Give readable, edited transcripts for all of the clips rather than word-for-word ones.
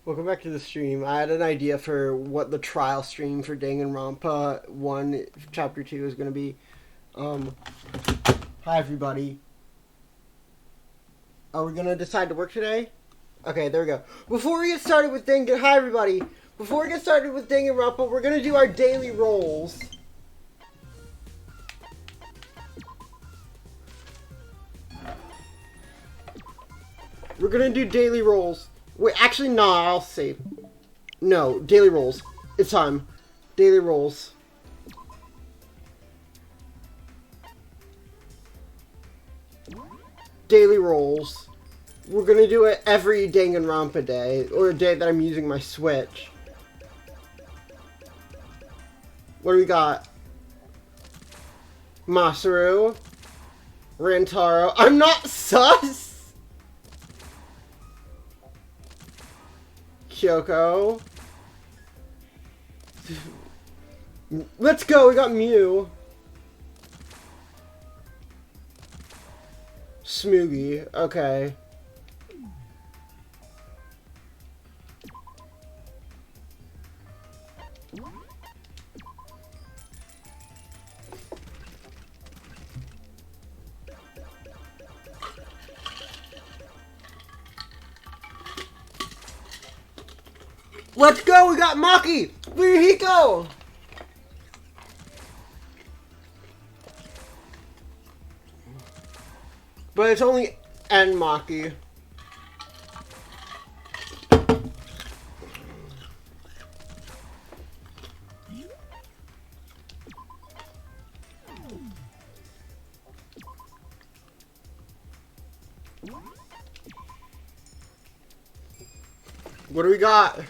Welcome back to the stream. I had an idea for what the trial stream for Danganronpa 1 Chapter 2 is going to be. Hi everybody. Are we going to decide to work today? Okay, there we go. Before we get started with Hi everybody. Before we get started with Danganronpa, we're going to do our daily rolls. We're going to do daily rolls. Wait, actually, no, I'll save. No, daily rolls. It's time. Daily rolls. Daily rolls. We're gonna do it every Danganronpa day, or a day that I'm using my Switch. What do we got? Masaru. Rantaro. I'm not sus! Kyoko. Let's go, we got Mew. Smoogie, okay. Let's go! We got Maki! Hiko! But it's only N Maki. What do we got?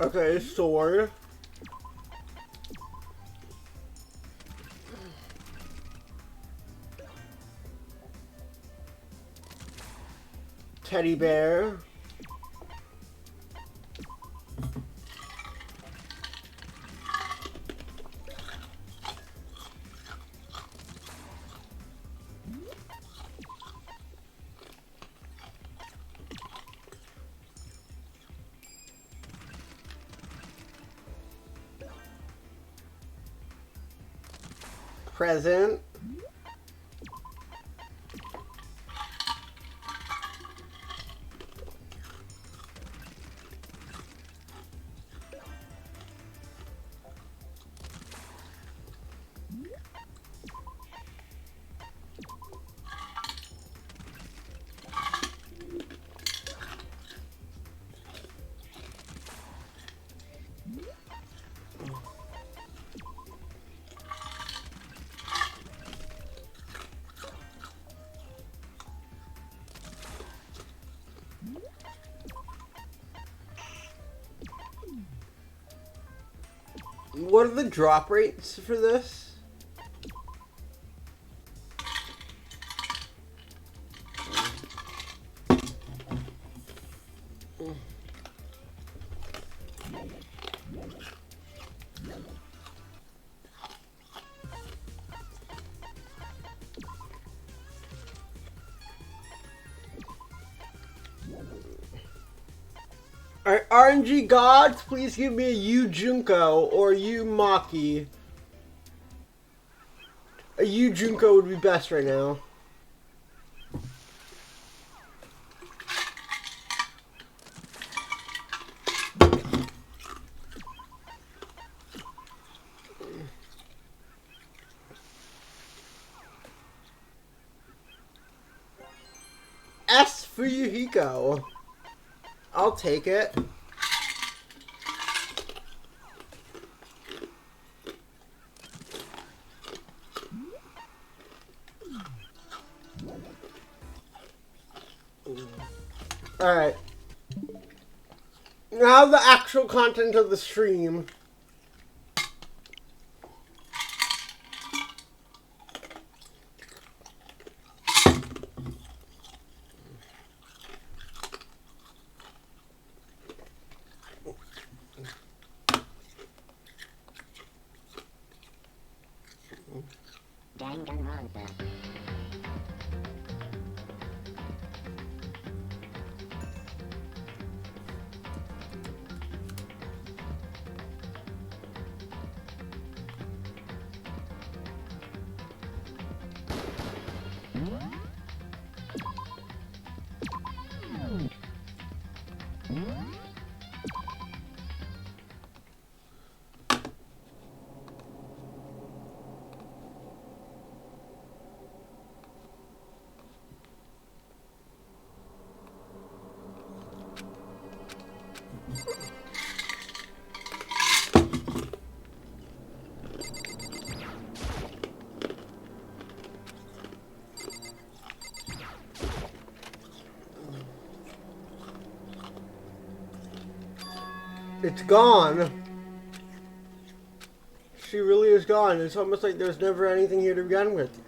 Okay, sword. Teddy bear. Present. What are the drop rates for this? Alright, RNG gods, please give me a Yu Junko or Yu Maki. A Yu Junko would be best right now. S for Yuhiko. I'll take it. Alright. Now the actual content of the stream. It's gone. She really is gone. It's almost like there's never anything here to begin with.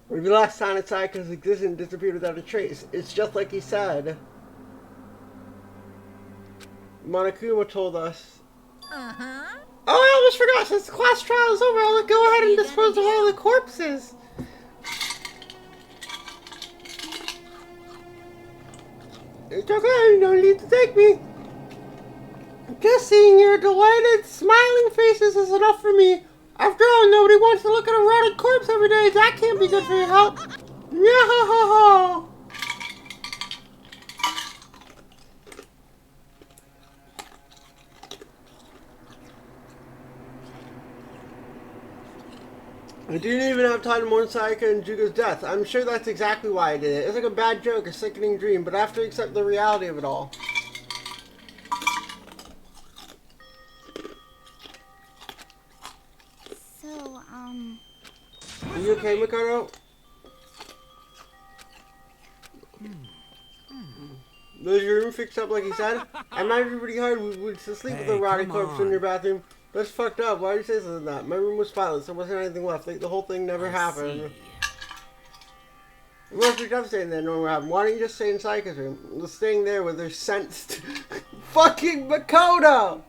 When we last time Sayaka's existence disappeared without a trace. It's just like he said. Monokuma told us. Uh-huh. Oh, I almost forgot. Since the class trial is over, I'll go ahead and dispose of all the corpses. It's okay. No need to take me. Just seeing your delighted, smiling faces is enough for me. After all, nobody wants to look at a rotted corpse every day. That can't be good for your health. Yeah. I didn't even have time to mourn Sayaka and Jugo's death. I'm sure that's exactly why I did it. It's like a bad joke, a sickening dream, but I have to accept the reality of it all. Are you okay, Makoto? Was your room fixed up like he said? I might be pretty hard. We went to sleep with a rotted corpse in your bathroom. That's fucked up. Why did you say something like that? My room was spotless. There wasn't anything left. Like, the whole thing never happened. It must be devastating that no one happened. Why don't you just stay in Sayaka's room? Just staying there with their sensed fucking Makoto!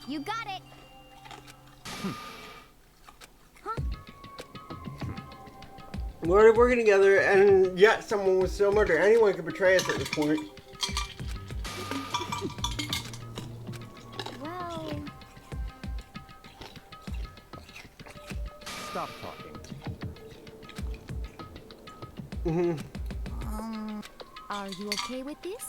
You got it. We're working together, and yet someone was still murdered. Anyone could betray us at this point. Well... Stop talking. Are you okay with this?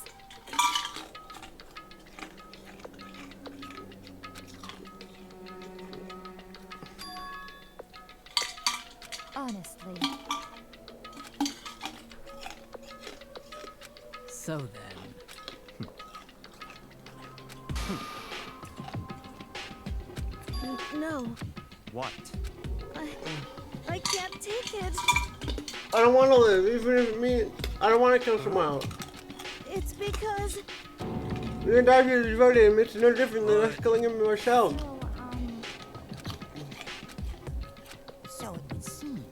Honestly. So then. No. What? I can't take it. I don't want to live, even if it means I don't want to kill someone else. It's because... You're gonna die because you're devoted him. It's no different than us killing him ourselves. So it would seem.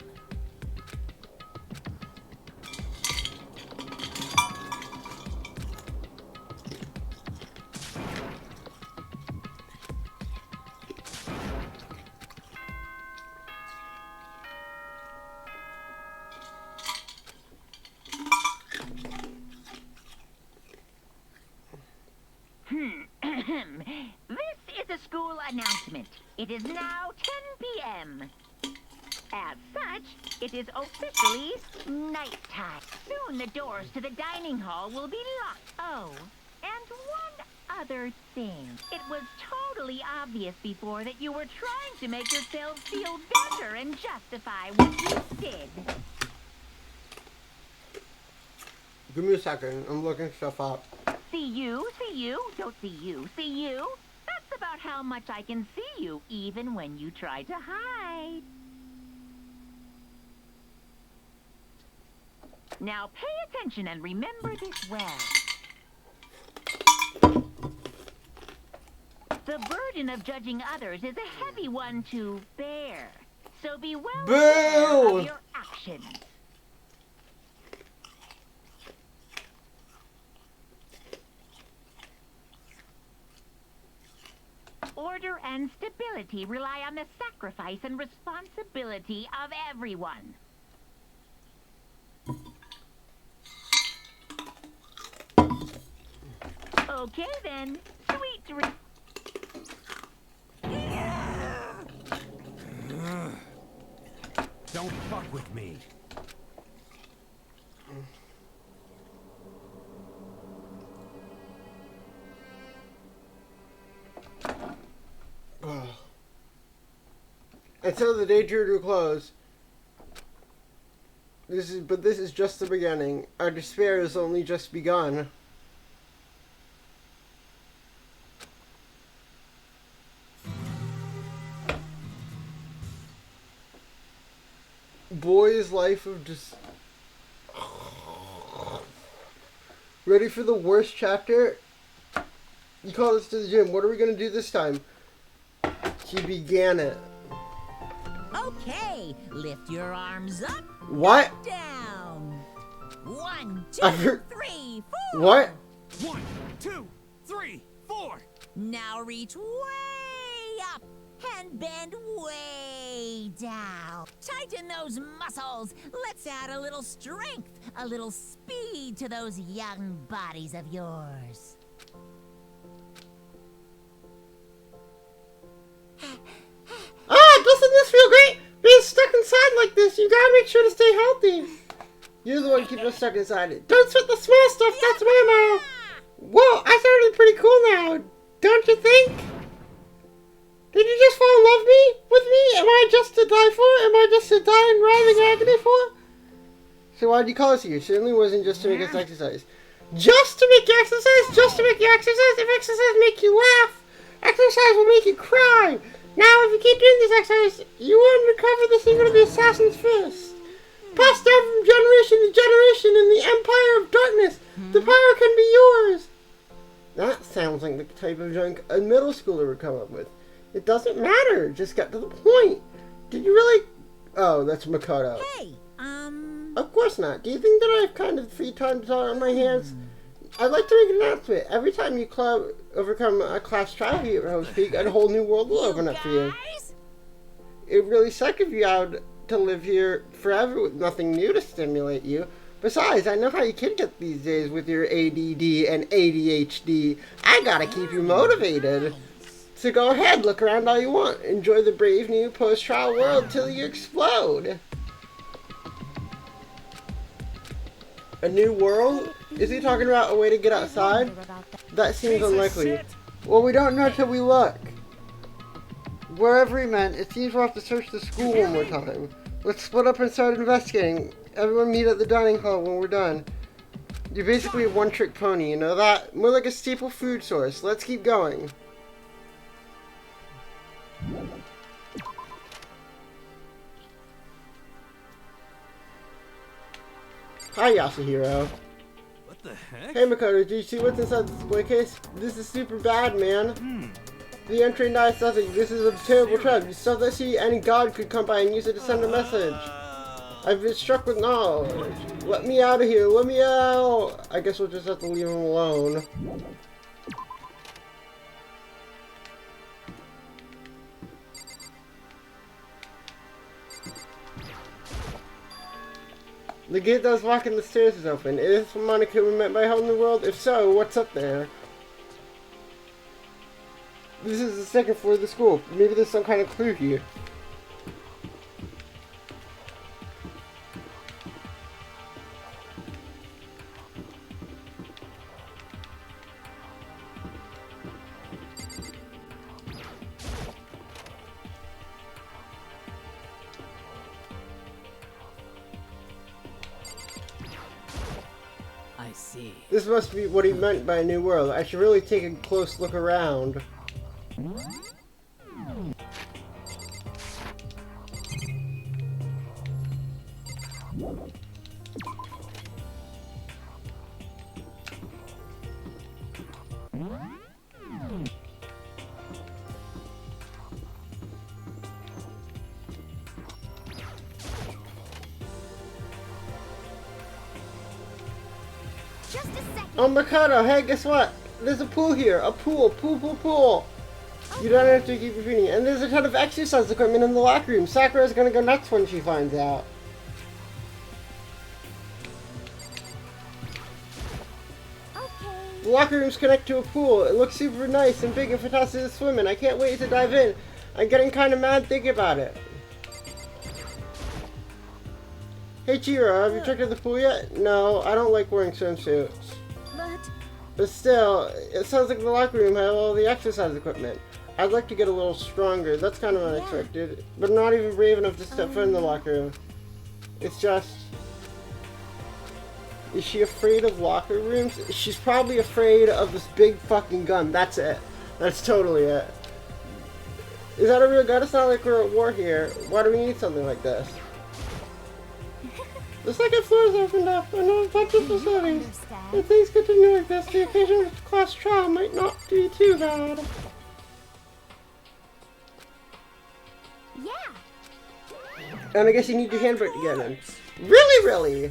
This is a school announcement. It is now 10 p.m. As such, it is officially nighttime. Soon the doors to the dining hall will be locked. Oh, and one other thing. It was totally obvious before that you were trying to make yourself feel better and justify what you did. Give me a second. I'm looking stuff up. See you, don't see you, see you. That's about how much I can see you, even when you try to hide. Now pay attention and remember this well. The burden of judging others is a heavy one to bear. So be well aware of your actions. Order and stability rely on the sacrifice and responsibility of everyone. Okay then, sweet dreams. Don't fuck with me. Until the day drew to a close. This is just the beginning. Our despair has only just begun. Boy's life of just ready for the worst chapter. You called us to the gym. What are we gonna do this time? He began it. Okay, lift your arms up. What? Down. 1, 2, I heard- 3, 4. What? 1, 2, 3, 4. Now reach way up and bend way down. Tighten those muscles. Let's add a little strength, a little speed to those young bodies of yours. Doesn't this feel great? Being stuck inside like this, you gotta make sure to stay healthy. You're the one keeping us stuck inside it. Don't sweat the small stuff, that's my motto. Whoa, I sounded pretty cool now, don't you think? Did you just fall in love with me? Am I just to die for? Am I just to die in writhing agony for? So why'd you call us here? Certainly wasn't just to make us exercise. Just to make you exercise? Just to make you exercise? If exercise make you laugh, exercise will make you cry. Now, if you keep doing this exercise, you won't recover the secret of the assassin's fist. Passed down from generation to generation in the Empire of Darkness, the power can be yours. That sounds like the type of junk a middle schooler would come up with. It doesn't matter, just get to the point. Did you really... Oh, that's Makoto. Hey, Of course not. Do you think that I have kind of free time to talk on my hands? I'd like to make an announcement. Every time you overcome a class trial here at Host Peak, a whole new world will open up for you. guys? It'd really suck if you had to live here forever with nothing new to stimulate you. Besides, I know how you can get these days with your ADD and ADHD. I gotta keep you motivated. So go ahead, look around all you want. Enjoy the brave new post-trial world till you explode. A new world? Is he talking about a way to get outside? That seems unlikely. Well, we don't know till we look. Wherever he meant, it seems we'll have to search the school one more time. Let's split up and start investigating. Everyone meet at the dining hall when we're done. You're basically a one-trick pony, you know that? More like a staple food source. Let's keep going. Hi, Yasuhiro. What the heck? Hey, Makoto, do you see what's inside the display case? This is super bad, man. The untrained eye says it. This is a terrible trap. You stuff that see any god could come by and use it to send a message. I've been struck with knowledge. Let me out of here. Let me out. I guess we'll just have to leave him alone. The gate that was locking the stairs is open. Is what Monokuma meant by home in the world? If so, what's up there? This is the second floor of the school. Maybe there's some kind of clue here. I see. This must be what he meant by a new world. I should really take a close look around. Just a second. Oh, Makoto, hey, guess what? There's a pool here. A pool. Pool. You don't have to keep repeating it. And there's a ton of exercise equipment in the locker room. Sakura's gonna go nuts when she finds out. Okay. The locker rooms connect to a pool. It looks super nice and big and fantastic to swim in. I can't wait to dive in. I'm getting kind of mad thinking about it. Hey Chiro, have you checked out the pool yet? No, I don't like wearing swimsuits. But still, it sounds like the locker room had all the exercise equipment. I'd like to get a little stronger. That's kind of unexpected. But not even brave enough to step foot in the locker room. It's just... Is she afraid of locker rooms? She's probably afraid of this big fucking gun. That's it. That's totally it. Is that a real gun? It's not like we're at war here. Why do we need something like this? The second floor is opened up. I know a bunch of facilities. If things continue like this, the occasional class trial might not be too bad. Yeah. And I guess you need your handbook to get in. Really?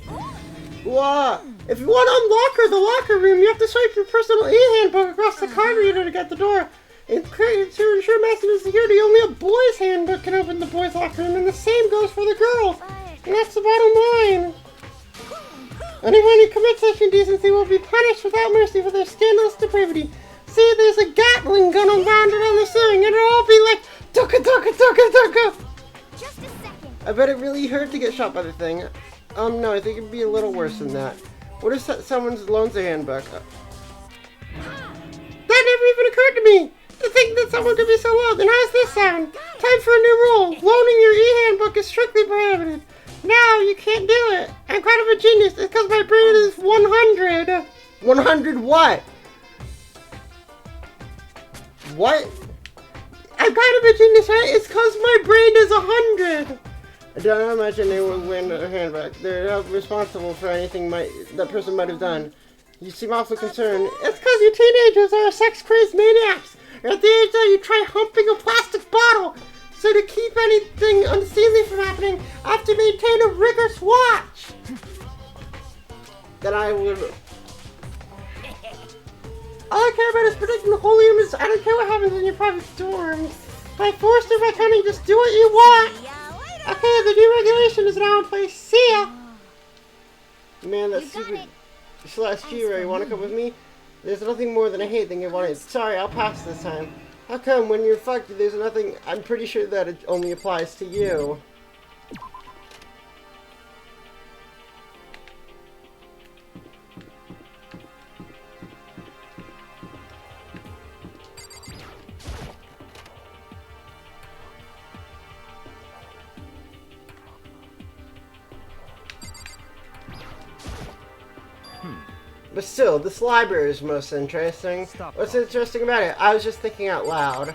Wow. If you want to unlock the locker room, you have to swipe your personal e-handbook across the card reader to get the door. To ensure maximum security, only a boy's handbook can open the boys' locker room, and the same goes for the girls. And that's the bottom line. Anyone who commits such indecency will be punished without mercy for their scandalous depravity. See, there's a Gatling gun mounted on the ceiling, and it'll all be like, ducka, ducka, ducka, ducka. Just a second. I bet it really hurt to get shot by the thing. No, I think it'd be a little worse than that. What if someone's loans a handbook? That never even occurred to me! To think that someone could be so low. Then how's this sound? Time for a new rule. Loaning your e-handbook is strictly prohibited. Now you can't do it. I'm kind of a genius. It's because my brain is 100. 100 what? What? I'm kind of a genius, right? It's because my brain is 100. I don't imagine they would win a handbook. They're not responsible for anything that person might have done. You seem awfully concerned. It's because you teenagers are sex-crazed maniacs. You're at the age that you try humping a plastic bottle. So to keep anything unseemly from happening, I have to maintain a rigorous watch. That I would... All I care about is protecting the holy image. I don't care what happens in your private dorms. By force or by cunning, just do what you want. Okay, the new regulation is now in place. See ya! Man, that's stupid. Celeste G-Ray, you wanna come with me? There's nothing more than I hate than you wanted. Sorry, I'll pass this time. How come when you're fucked, there's nothing... I'm pretty sure that it only applies to you. But still, this library is most interesting. What's interesting about it? I was just thinking out loud.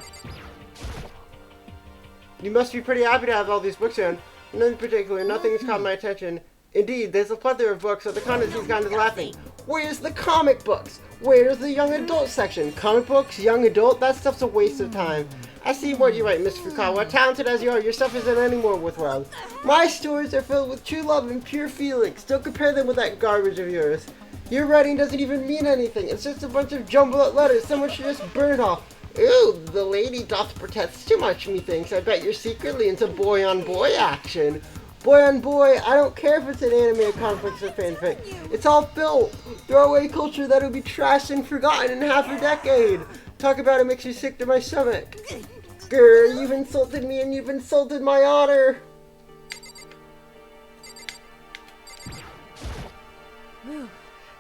You must be pretty happy to have all these books around. None in particular, nothing's caught my attention. Indeed, there's a plethora of books, so the content is kind of laughing. Where's the comic books? Where's the young adult section? Comic books, young adult, that stuff's a waste of time. I see what you write, Miss Fukawa. Talented as you are, your stuff isn't any more worthwhile. My stories are filled with true love and pure feelings. Don't compare them with that garbage of yours. Your writing doesn't even mean anything. It's just a bunch of jumbled up letters. Someone should just burn it off. Ooh, the lady doth protest too much, methinks. I bet you're secretly into boy-on-boy action. Boy-on-boy, I don't care if it's an anime or comic books or fanfic. It's all filth. Throwaway culture that'll be trashed and forgotten in half a decade. Talk about it makes me sick to my stomach. Grr, you've insulted me and you've insulted my honor.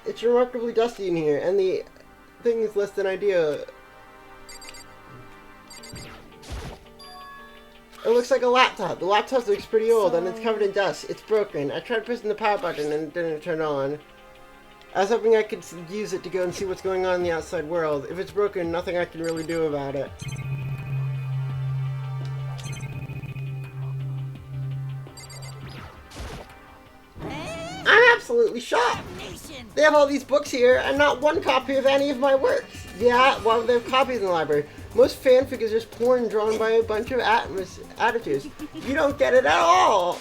It's remarkably dusty in here, and the thing is less than ideal. It looks like a laptop. The laptop looks pretty old, and it's covered in dust. It's broken. I tried pressing the power button, and it didn't turn on. I was hoping I could use it to go and see what's going on in the outside world. If it's broken, nothing I can really do about it. I'm absolutely shocked. They have all these books here, and not one copy of any of my works. Yeah, well, they have copies in the library. Most fanfic is just porn drawn by a bunch of attitudes. You don't get it at all.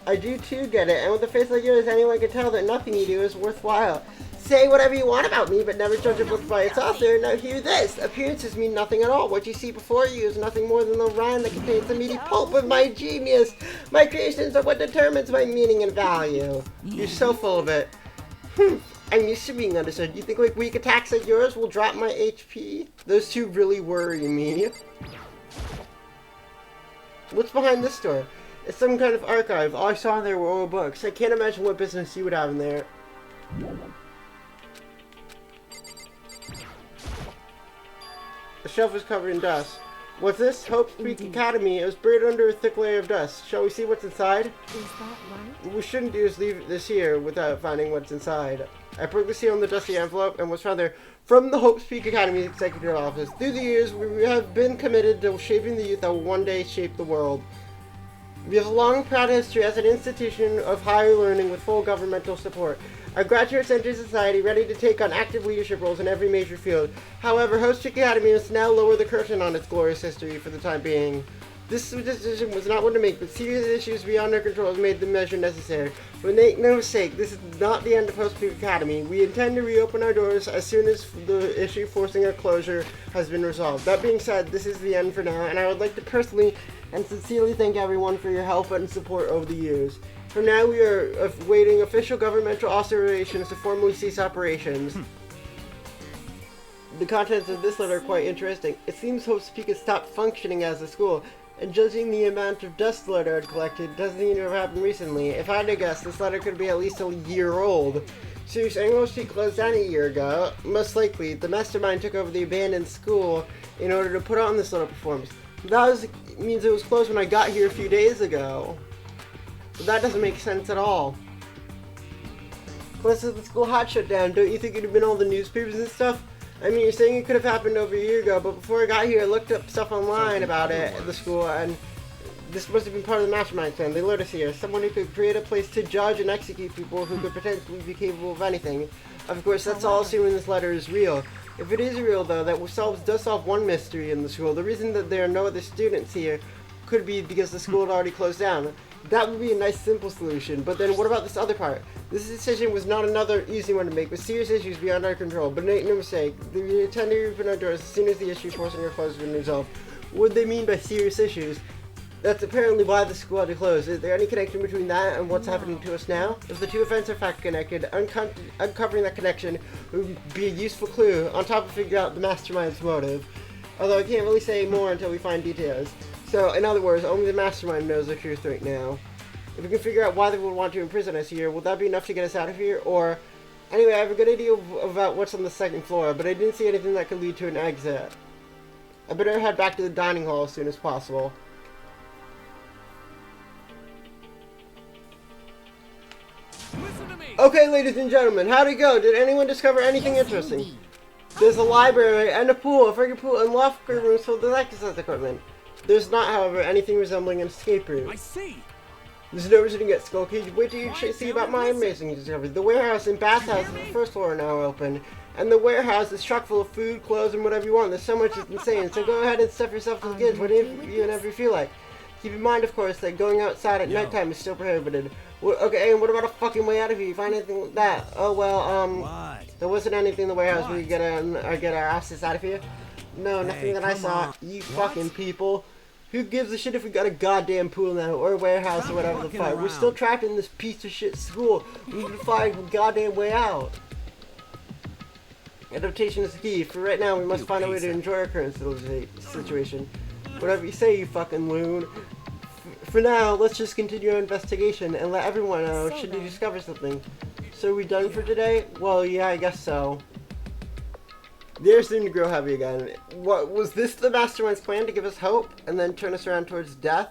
I do too get it, and with a face like yours, anyone can tell that nothing you do is worthwhile. Say whatever you want about me, but never judge a book by its author. Now hear this. Appearances mean nothing at all. What you see before you is nothing more than the rind that contains the meaty pulp of my genius. My creations are what determines my meaning and value. You're so full of it. I'm used to being understood. You think like weak attacks like yours will drop my HP? Those two really worry me. What's behind this door? It's some kind of archive. All I saw in there were old books. I can't imagine what business you would have in there. The shelf is covered in dust. What's this? Hope Peak Academy. It was buried under a thick layer of dust. Shall we see what's inside? Is that right? We shouldn't just leave this here without finding what's inside. I broke the seal on the dusty envelope and what's found there from the Hope Peak Academy Executive Office. Through the years, we have been committed to shaping the youth that will one day shape the world. We have a long, proud history as an institution of higher learning with full governmental support. Our graduates enter society ready to take on active leadership roles in every major field. However, Hope Peak Academy must now lower the curtain on its glorious history for the time being. This decision was not one to make, but serious issues beyond our control have made the measure necessary. But make no mistake, this is not the end of Hope Peak Academy. We intend to reopen our doors as soon as the issue forcing our closure has been resolved. That being said, this is the end for now, and I would like to personally and sincerely thank everyone for your help and support over the years. For now, we are awaiting official governmental authorizations to formally cease operations. The contents of this letter are quite interesting. It seems Hope Peak has stopped functioning as a school, and judging the amount of dust the letter had collected, doesn't seem to have happened recently. If I had to guess, this letter could be at least a year old. Seriously, Hope Peak closed down a year ago. Most likely, the mastermind took over the abandoned school in order to put on this little performance. Means it was closed when I got here a few days ago. But that doesn't make sense at all. Plus, if the school had shut down, don't you think it would have been all the newspapers and stuff? I mean, you're saying it could have happened over a year ago, but before I got here, I looked up stuff online about it at the school, and this must have been part of the mastermind plan. They lured us here. Someone who could create a place to judge and execute people who could potentially be capable of anything. Of course, that's all assuming this letter is real. If it is real, though, that does solve one mystery in the school. The reason that there are no other students here could be because the school had already closed down. That would be a nice, simple solution. But then what about this other part? This decision was not another easy one to make, with serious issues beyond our control. But make no mistake, we intend to open our doors as soon as the issue forcing our close has been resolved. What do they mean by serious issues? That's apparently why the school had to close. Is there any connection between that and what's happening to us now? If the two events are fact connected, uncovering that connection would be a useful clue, on top of figuring out the mastermind's motive. Although I can't really say more until we find details. So, in other words, only the mastermind knows the truth right now. If we can figure out why they would want to imprison us here, will that be enough to get us out of here? Or, anyway, I have a good idea about what's on the second floor, but I didn't see anything that could lead to an exit. I better head back to the dining hall as soon as possible. Listen to me. Okay, ladies and gentlemen, how'd it go? Did anyone discover anything interesting? There's a library and a pool, a friggin' pool, and locker rooms filled with exercise equipment. There's not, however, anything resembling an escape room. I see. There's no reason to get skull cage. Wait till you see about my amazing discovery. The warehouse and bathhouse on the first floor are now open. And the warehouse is chock full of food, clothes, and whatever you want. There's so much it's insane. So go ahead and stuff yourself with goods whenever you feel like. Keep in mind, of course, that going outside at nighttime is still prohibited. Okay, and what about a fucking way out of here? You find anything like that? Oh, well, What? there wasn't anything in the warehouse where you get our asses out of here? No, nothing that I come saw. on. You What? fucking people. Who gives a shit if we got a goddamn pool now, or a warehouse, Stop or whatever the fucking fuck? We're around. still trapped in this piece of shit school. We need to find a goddamn way out. Adaptation is the key. For right now, we must You find a way piece to of- enjoy our current situation. Whatever you say, you fucking loon. For now, let's just continue our investigation and let everyone know should you discover something. So are we done for today? Well, yeah, I guess so. The air seemed to grow heavy again. What was this the mastermind's plan to give us hope and then turn us around towards death?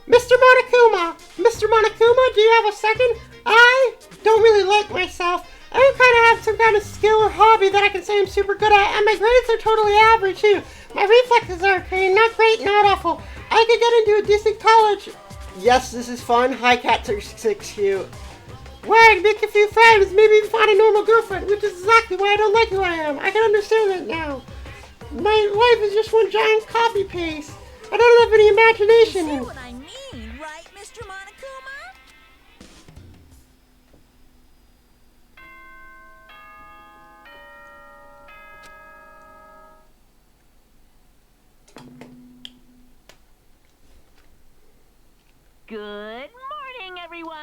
Mr. Monokuma! Mr. Monokuma, do you have a second? I don't really like myself. I don't kind of have some kind of skill or hobby that I can say I'm super good at, and my grades are totally average too. My reflexes are okay, not great, not awful. I could get into a decent college. Yes, this is fun. Hi, cats are 6 cute. Why, I'd make a few friends, maybe even find a normal girlfriend, which is exactly why I don't like who I am. I can understand that now. My life is just one giant copy paste. I don't have any You imagination. see what I mean, right, Mr. Monokuma? Good morning, everyone.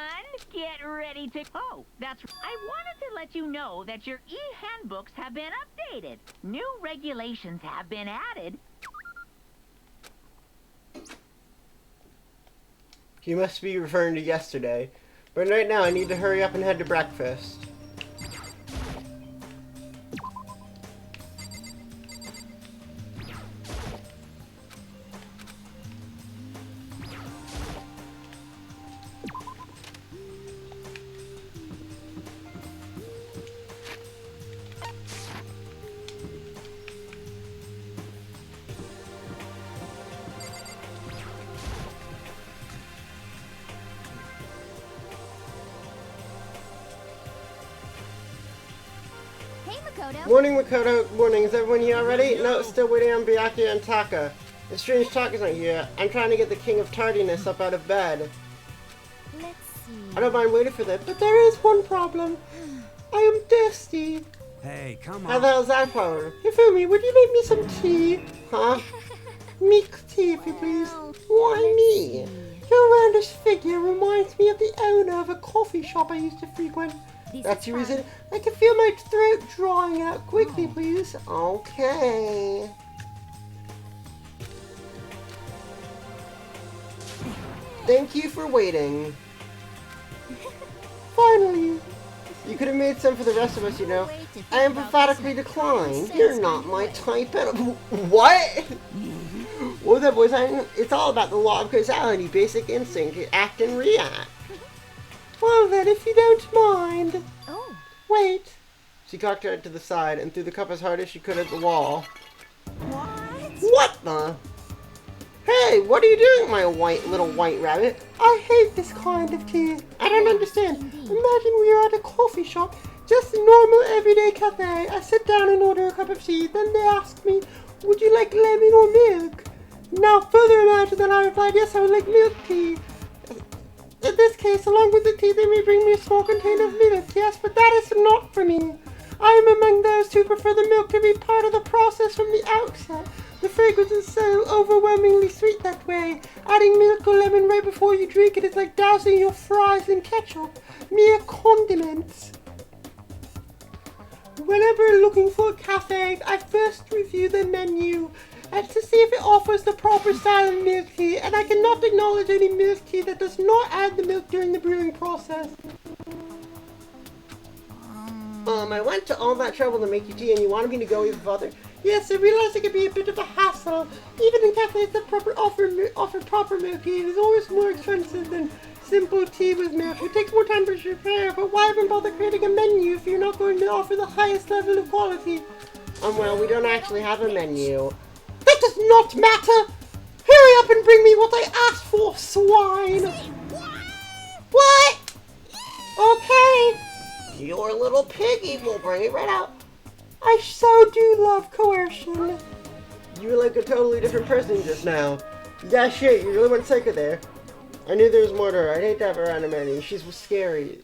Get ready to... Oh, that's... I wanted to let you know that your e-handbooks have been updated. New regulations have been added. You must be referring to yesterday. But right now, I need to hurry up and head to breakfast. Hey, Makoto. Morning, Makoto. Morning. Is everyone here already? No, still waiting on Byakuya and Taka. The strange Taka's not here. I'm trying to get the king of tardiness up out of bed. Let's see. I don't mind waiting for that, but there is one problem. I am thirsty. Hey, come How on. the hell's that power? Hifumi, would you make me some tea? Huh? Milk tea, if you please. Why me? Your roundish figure reminds me of the owner of a coffee shop I used to frequent. That's your reason. I can feel my throat drawing out. Quickly, please. Okay. Thank you for waiting. Finally. You could have made some for the rest of us, you know. I emphatically decline. You're not my type at all. What? What was that boy saying? It's all about the law of causality, basic instinct, act and react. Well then, if you don't mind. Oh. Wait. She cocked her head to the side and threw the cup as hard as she could at the wall. What? What the? Hey, what are you doing, my little white rabbit? I hate this kind of tea. I don't understand. Imagine we are at a coffee shop, just a normal everyday cafe. I sit down and order a cup of tea. Then they ask me, would you like lemon or milk? Now further imagine that I replied, yes, I would like milk tea. In this case, along with the tea, they may bring me a small container of milk, yes, but that is not for me. I am among those who prefer the milk to be part of the process from the outset. The fragrance is so overwhelmingly sweet that way. Adding milk or lemon right before you drink it is like dousing your fries in ketchup. Mere condiments. Whenever looking for a cafe, I first review the menu to see if it offers the proper style of milk tea, and I cannot acknowledge any milk tea that does not add the milk during the brewing process. I went to all that trouble to make you tea and you wanted me to go even further? Yes, I realized it could be a bit of a hassle. Even in cafes that offer proper milk tea, it is always more expensive than simple tea with milk. It takes more time to prepare, but why even bother creating a menu if you're not going to offer the highest level of quality? Well, we don't actually have a menu. That does not matter! Hurry up and bring me what I asked for, swine! What? Okay. Your little piggy will bring it right out. I so do love coercion. You were like a totally different person just now. Yeah, shit, you really went psycho there. I knew there was more to her. I'd hate to have her around a many. She's scary.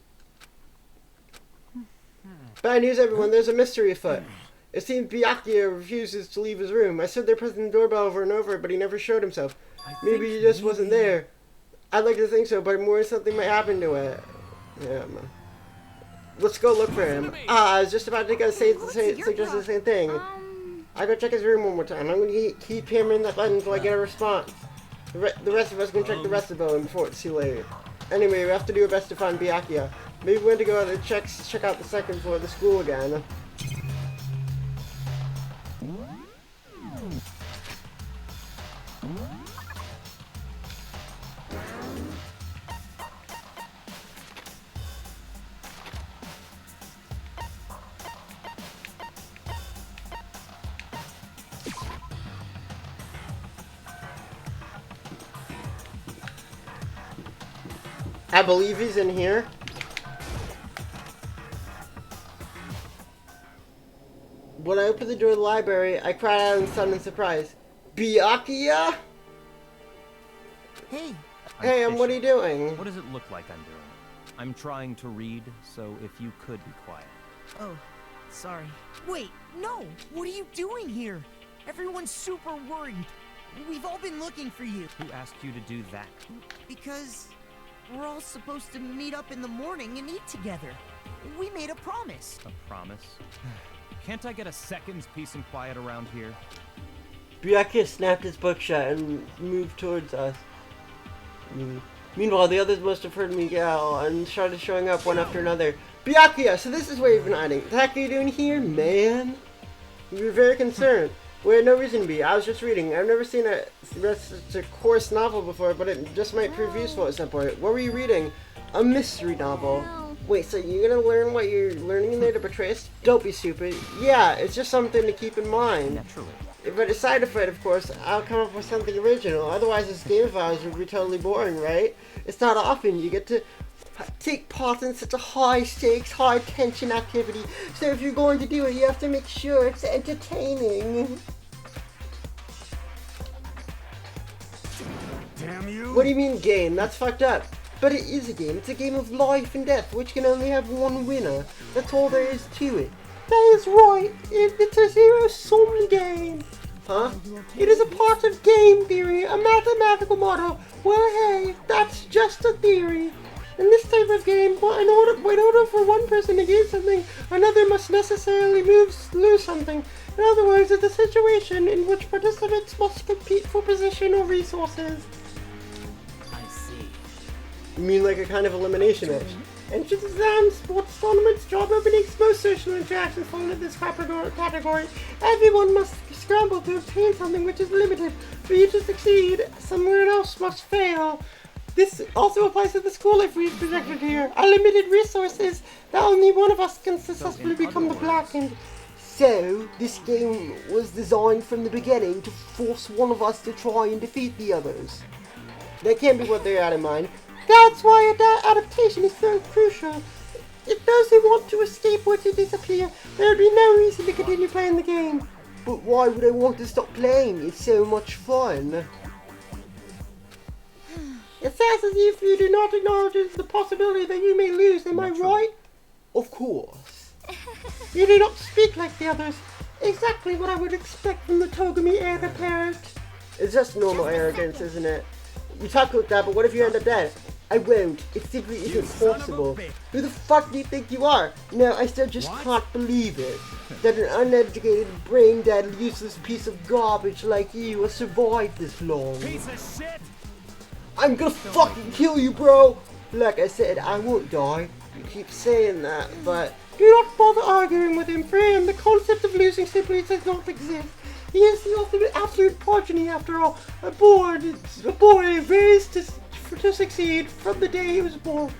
Bad news, everyone. There's a mystery afoot. It seems Byakuya refuses to leave his room. I stood there pressing the doorbell over and over, but he never showed himself. Maybe he just wasn't there. I'd like to think so, but I'm worried something might happen to it. Yeah, man. Let's go look for him. I was just about to go suggest the same thing. I go check his room one more time. I'm going to keep hammering that button until I get a response. The rest of us can check the rest of the building before it's too late. Anyway, we have to do our best to find Byakuya. Maybe we want to go out and check out the second floor of the school again. I believe he's in here. When I opened the door of the library, I cried out in sudden surprise. Byakuya? Hey. Hey, what are you doing? What does it look like I'm doing? I'm trying to read, so if you could be quiet. Oh, sorry. Wait, no! What are you doing here? Everyone's super worried. We've all been looking for you. Who asked you to do that? Because we're all supposed to meet up in the morning and eat together. We made a promise. A promise? Can't I get a second's peace and quiet around here? Byakuya snapped his book shut and moved towards us. Meanwhile, the others must have heard me yell and started showing up one after another. Byakuya, so this is where you've been hiding. What the heck are you doing here, man? You were very concerned. We had no reason to be. I was just reading. I've never seen a course novel before, but it just might prove useful at some point. What were you reading? A mystery novel. Wait, so you're gonna learn what you're learning in there to betray us? Don't be stupid. Yeah, it's just something to keep in mind. Naturally. If I decide to fight, of course, I'll come up with something original. Otherwise, this game of ours would be totally boring, right? It's not often you get to take part in such a high-stakes, high-tension activity. So if you're going to do it, you have to make sure it's entertaining. Damn you! What do you mean game? That's fucked up. But it is a game. It's a game of life and death, which can only have one winner. That's all there is to it. That is right. It's a zero-sum game. Huh? It is a part of game theory, a mathematical model. Well, hey, that's just a theory. In this type of game, in order for one person to gain something, another must necessarily lose something. In other words, it's a situation in which participants must compete for position or resources. I see. You mean like a kind of elimination match? Entrance exams, sports tournaments, job openings, most social interactions fall into this category. Everyone must scramble to obtain something which is limited. For you to succeed, someone else must fail. This also applies to the school life we've projected here. Unlimited resources that only one of us can successfully become the blackened. So, this game was designed from the beginning to force one of us to try and defeat the others. That can't be what they had in mind. That's why adaptation is so crucial. If those who want to escape were to disappear, there would be no reason to continue playing the game. But why would I want to stop playing? It's so much fun. It sounds as if you do not acknowledge the possibility that you may lose, am I right? Of course. You do not speak like the others. Exactly what I would expect from the Togami heir apparent. It's just normal arrogance, isn't it? You talk like that, but what if you end up dead? I won't. It simply isn't possible. Who the fuck do you think you are? No, I still just can't believe it. That an uneducated, brain-dead, useless piece of garbage like you has survived this long. Piece of shit! I'm gonna fucking kill you, bro! Like I said, I won't die. You keep saying that, but do not bother arguing with him. For him, the concept of losing simply does not exist. He is the ultimate absolute progeny, after all. A boy raised to succeed from the day he was born.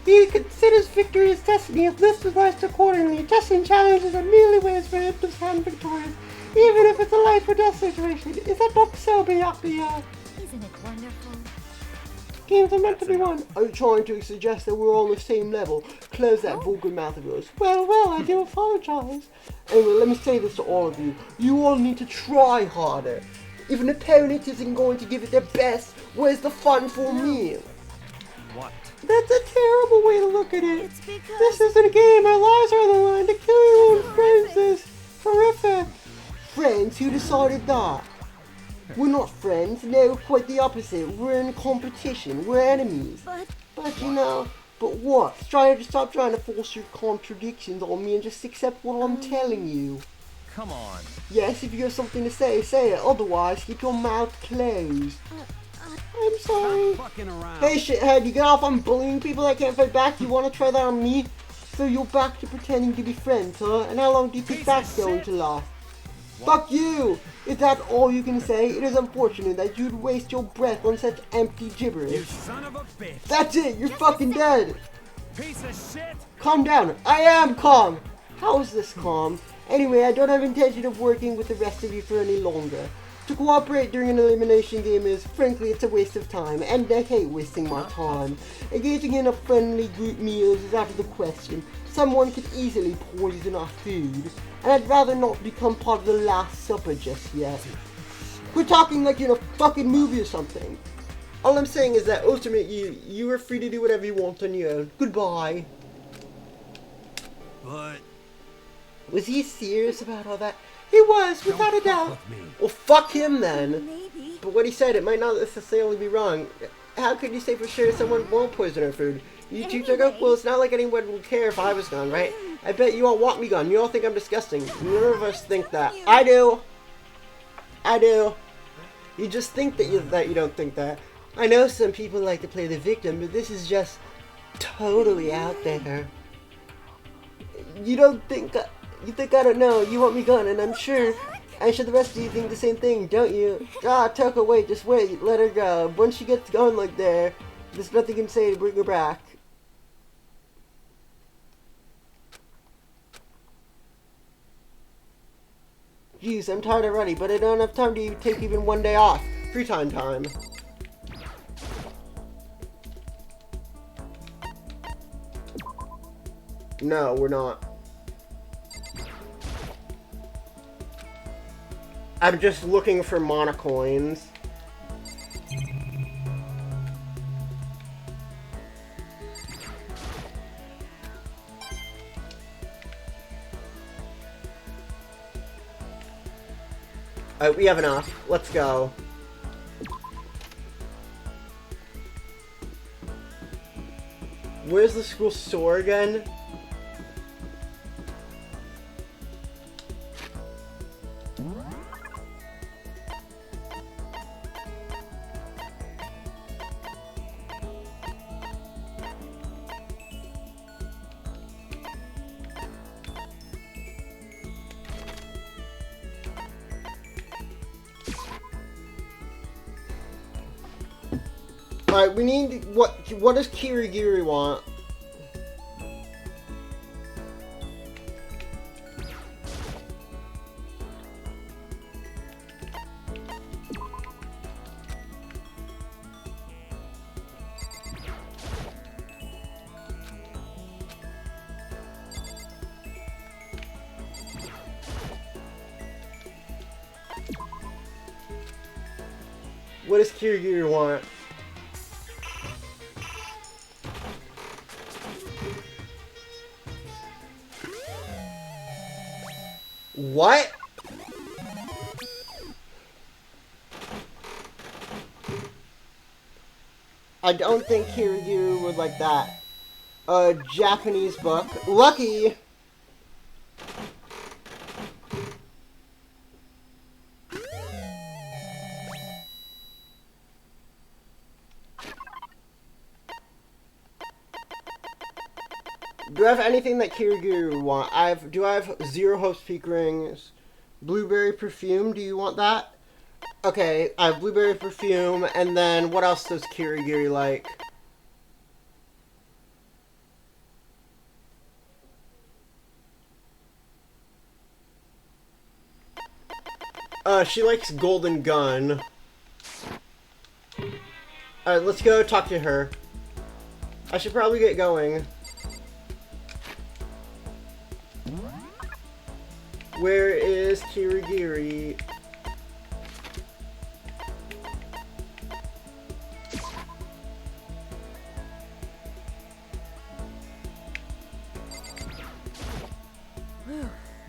He considers victory his destiny and lives his life accordingly. Testing challenges are merely ways for him to stand victorious, even if it's a life or death situation. Is that not so, Byakuya? Isn't it wonderful? Games are meant to be won. Are you trying to suggest that we're on the same level? Close that vulgar mouth of yours. Well, I do apologize. Anyway, let me say this to all of you. You all need to try harder. If an opponent isn't going to give it their best, where's the fun for me? What? That's a terrible way to look at it. It's because This isn't a game. Our lives are on the line. To kill your own friends is horrific. Friends? Who decided that? We're not friends. No, quite the opposite. We're in competition. We're enemies. But you know, but what? Stop trying to force your contradictions on me and just accept what I'm telling you. Come on. Yes, if you have something to say, say it. Otherwise, keep your mouth closed. I'm sorry. Stop fucking around. Hey shithead, you get off on bullying people that can't fight back? You wanna try that on me? So you're back to pretending to be friends, huh? And how long do you think that's going to last? Fuck you! Is that all you can say? It is unfortunate that you'd waste your breath on such empty You gibberish. son of a bitch! That's it, you're fucking dead! Piece of shit! Calm down, I am calm! How is this calm? Anyway, I don't have intention of working with the rest of you for any longer. To cooperate during an elimination game is, frankly, it's a waste of time, and I hate wasting my time. Engaging in a friendly group meals is out of the question. Someone could easily poison our food, and I'd rather not become part of the Last Supper just yet. We're talking like you're in a fucking movie or something. All I'm saying is that ultimately, you are free to do whatever you want on your own. Goodbye. But Was he serious about all that? He was, without a don't fuck doubt. with me. Well, fuck him then. maybe. But what he said, it might not necessarily be wrong. How could you say for sure someone won't poison our food? You two took up? Well, it's not like anyone would care if I was gone, right? I bet you all want me gone. You all think I'm disgusting. None of us think that. I do. I do. You just think that you don't think that. I know some people like to play the victim, but this is just totally out there. You don't think you think I don't know. You want me gone, and I'm sure the rest of you think the same thing, don't you? Ah, Toko, wait, just wait. Let her go. Once she gets going like there, there's nothing you can say to bring her back. Jeez, I'm tired already, but I don't have time to take even one day off. Free time. No, we're not. I'm just looking for monocoins. We have enough. Let's go. Where's the school store again? Alright, we need... What does Kirigiri want? What does Kirigiri want? What? I don't think Kirigiri would like that. A Japanese book. Lucky! Do I have anything that Kirigiri would want? Do I have Zero Hope's Peak Rings? Blueberry Perfume, do you want that? Okay, I have Blueberry Perfume, and then what else does Kirigiri like? She likes Golden Gun. Alright, let's go talk to her. I should probably get going. Where is Kirigiri?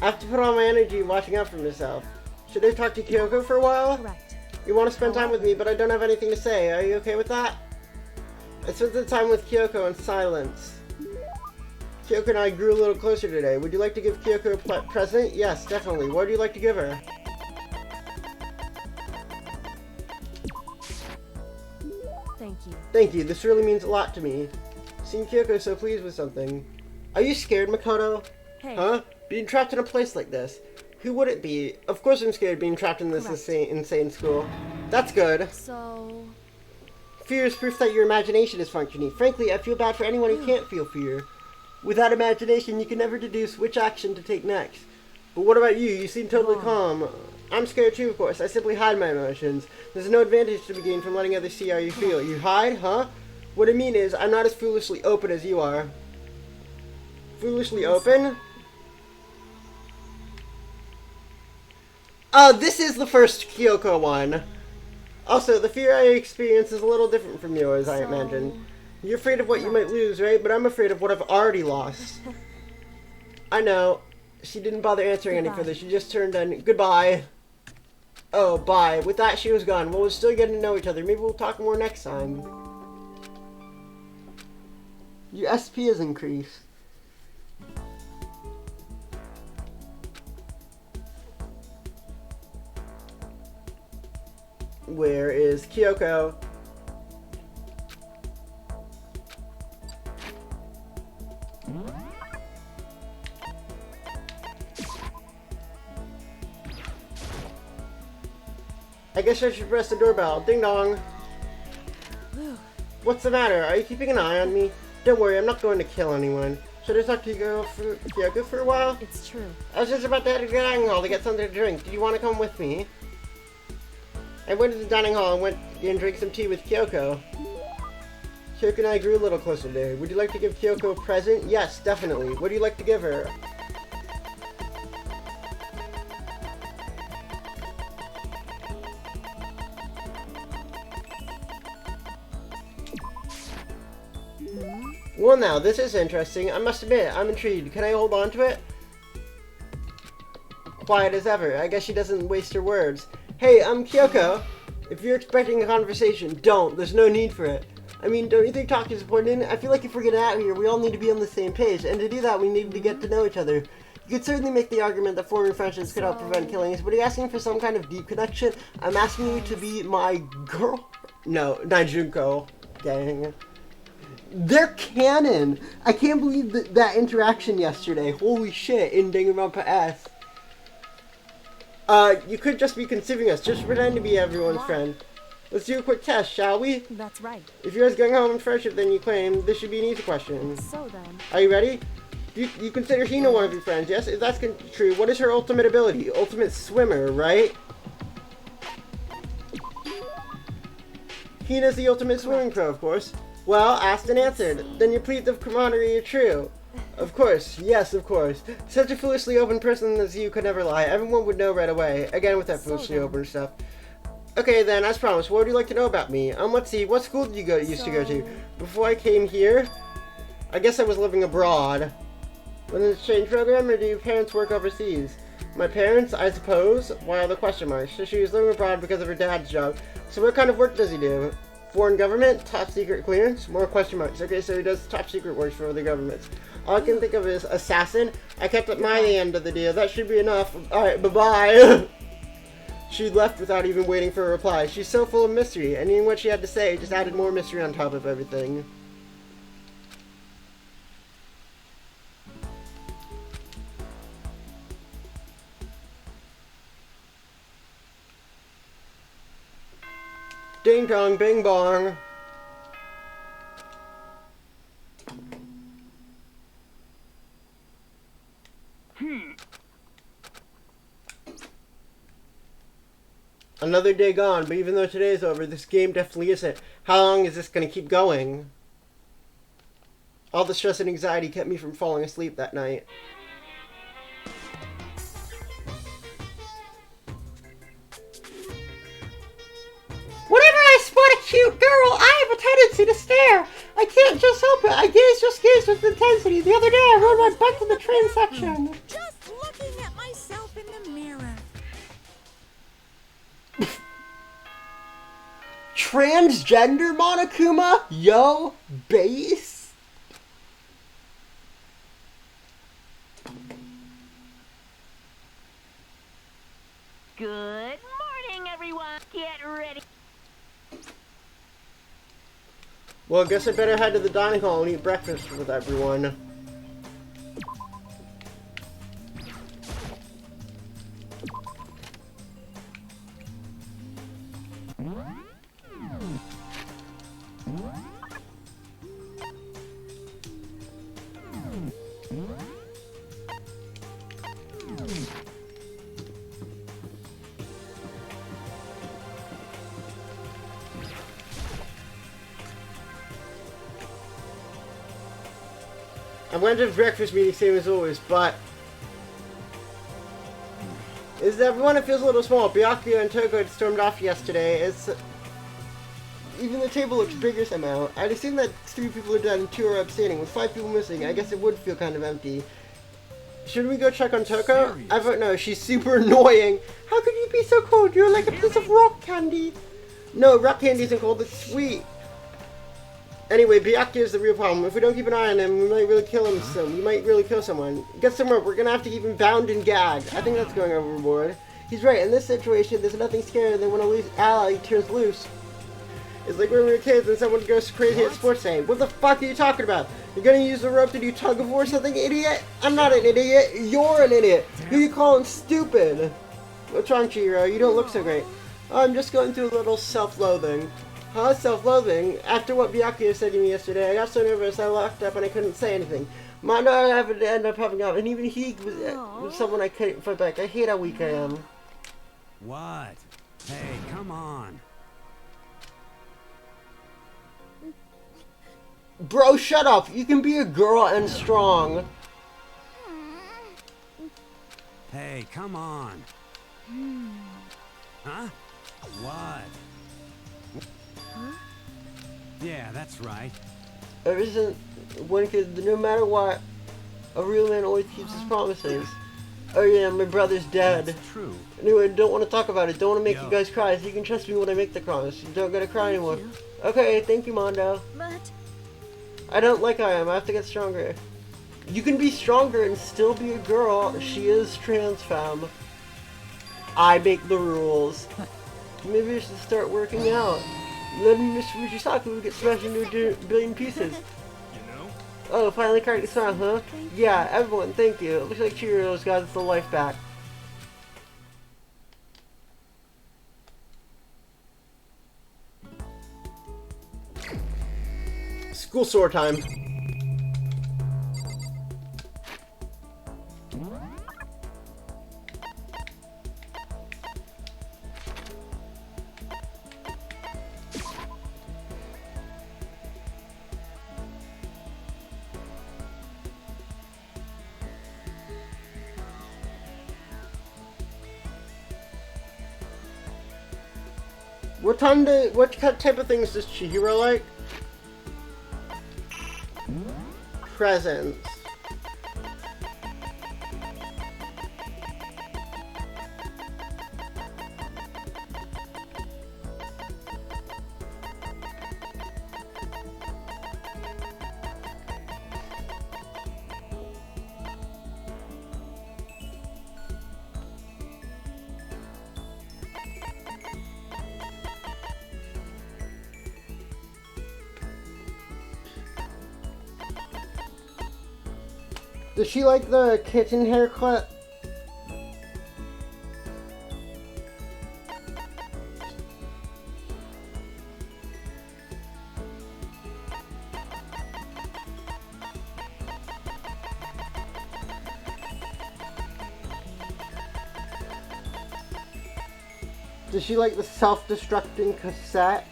I have to put all my energy watching out for myself. Should I talk to Kyoko for a while? Correct. You want to spend time with me, but I don't have anything to say. Are you okay with that? I spent the time with Kyoko in silence. Kyoko and I grew a little closer today. Would you like to give Kyoko a present? Yes, definitely. What would you like to give her? Thank you. Thank you. This really means a lot to me. Seeing Kyoko so pleased with something. Are you scared, Makoto? Hey. Huh? Being trapped in a place like this. Who would it be? Of course I'm scared being trapped in this insane school. That's good. So... Fear is proof that your imagination is functioning. Frankly, I feel bad for anyone who can't feel fear. Without imagination, you can never deduce which action to take next. But what about you? You seem totally calm. I'm scared too, of course. I simply hide my emotions. There's no advantage to be gained from letting others see how you feel. You hide, huh? What I mean is, I'm not as foolishly open as you are. Foolishly open? Oh, this is the first Kyoko one. Also, the fear I experience is a little different from yours, I imagine. You're afraid of what you might lose, right? But I'm afraid of what I've already lost. I know. She didn't bother answering any further. She just turned on. Goodbye. Oh, bye. With that, she was gone. Well, we're still getting to know each other. Maybe we'll talk more next time. Your SP has increased. Where is Kyoko? I guess I should press the doorbell. Ding dong. What's the matter? Are you keeping an eye on me? Don't worry, I'm not going to kill anyone. Should I talk to Kyoko for a while? It's true. I was just about to head to the dining hall to get something to drink. Do you want to come with me? I went to the dining hall and went and drank some tea with Kyoko. Kyoko and I grew a little closer today. Would you like to give Kyoko a present? Yes, definitely. What do you like to give her? Well now, this is interesting. I must admit, I'm intrigued. Can I hold on to it? Quiet as ever. I guess she doesn't waste her words. Hey, I'm Kyoko. If you're expecting a conversation, don't. There's no need for it. I mean, don't you think talking is important? I feel like if we're getting out of here, we all need to be on the same page. And to do that, we need to get to know each other. You could certainly make the argument that forming friendships could help prevent killings, but are you asking for some kind of deep connection? I'm asking you to be my girl. No, Naijunko. Dang. They're canon! I can't believe that interaction yesterday. Holy shit, in Danganronpa S. You could just be conceiving us. Just pretend to be everyone's friend. Let's do a quick test, shall we? That's right. If yours going home in friendship than you claim, this should be an easy question. So then. Are you ready? You consider Hina one of your friends, yes? If that's true, what is her ultimate ability? Ultimate swimmer, right? Hina's the ultimate swimming pro, of course. Well, asked and answered. Then your pleas of camaraderie are true. Of course, yes, of course. Such a foolishly open person as you could never lie. Everyone would know right away. Again with that foolishly open stuff. Okay then, as promised, what would you like to know about me? Let's see, what school did you used to go to? Before I came here? I guess I was living abroad. Was it an exchange program, or do your parents work overseas? My parents, I suppose? Why all the question marks? So she was living abroad because of her dad's job. So what kind of work does he do? Foreign government? Top secret clearance? More question marks. Okay, so he does top secret work for other governments. All I can think of is assassin. I kept up my end of the deal. That should be enough. Alright, bye-bye. She left without even waiting for a reply. She's so full of mystery, and even what she had to say just added more mystery on top of everything. Ding dong, bing bong. Another day gone, but even though today's over, this game definitely isn't. How long is this gonna keep going? All the stress and anxiety kept me from falling asleep that night. Whenever I spot a cute girl, I have a tendency to stare. I can't just help it. I gaze with intensity. The other day, I rode my bike to the train section. Just looking at myself in the mirror. Transgender Monokuma? Yo, base? Good morning, everyone. Get ready. Well, I guess I better head to the dining hall and eat breakfast with everyone. I went to the breakfast meeting same as always, but is everyone? It feels a little small. Byakuya and Toko had stormed off yesterday. Even the table looks bigger somehow. I'd assume that 3 people are dead and 2 are abstaining. With 5 people missing, I guess it would feel kind of empty. Should we go check on Toko? I vote no. She's super annoying. How could you be so cold? You're like a piece of rock candy. No, rock candy isn't cold. It's sweet. Anyway, Byakuya is the real problem. If we don't keep an eye on him, we might really kill him. We might really kill someone. Get some more. We're gonna have to keep him bound and gagged. I think that's going overboard. He's right. In this situation, there's nothing scarier than when a loose ally turns loose. It's like when we were kids and someone goes crazy at sports day. What the fuck are you talking about? You're gonna use the rope to do tug of war or something, idiot? I'm not an idiot. You're an idiot. Who you calling stupid? What's wrong, Chihiro? You don't look so great. Oh, I'm just going through a little self-loathing. Huh? Self-loathing? After what Byakuya said to me yesterday, I got so nervous I locked up and I couldn't say anything. Mondo happened to end up having up, and even he was someone I couldn't fight back. I hate how weak I am. What? Hey, come on. Bro, shut up! You can be a girl and strong. Hey, come on. Huh? What? Yeah, that's right. There isn't one kid, no matter what, a real man always keeps his promises. Oh yeah, my brother's dead. That's true. Anyway, don't want to talk about it. Don't want to make you guys cry. So you can trust me when I make the promise. You don't gotta cry anymore. Okay, thank you, Mondo. But I don't like how I am. I have to get stronger. You can be stronger and still be a girl. She is trans femme. I make the rules. Maybe I should start working out. Then Mr. Fujisaka would get smashed into a billion pieces. Oh, finally cracked a smile, huh? Yeah, everyone, thank you. It looks like Cheerios got us the life back. School sword time. What type of things does Chihiro like? Presents. Does she like the kitten haircut? Does she like the self-destructing cassette?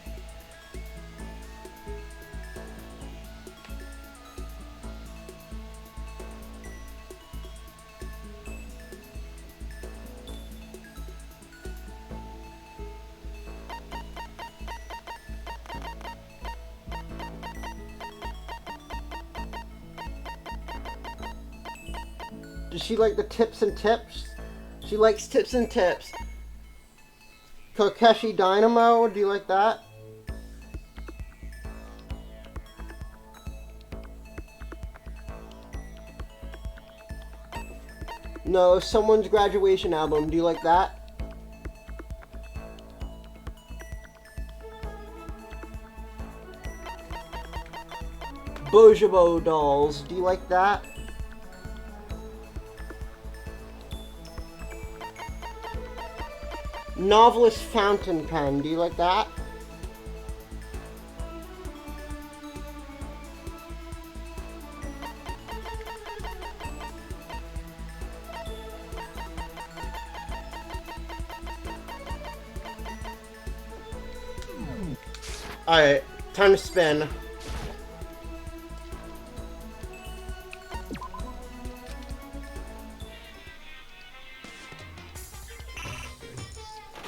Does she like the tips and tips? She likes tips and tips. Kokeshi Dynamo, do you like that? No, someone's graduation album, do you like that? Bojobo dolls, do you like that? Novelist fountain pen, do you like that? Alright, time to spin.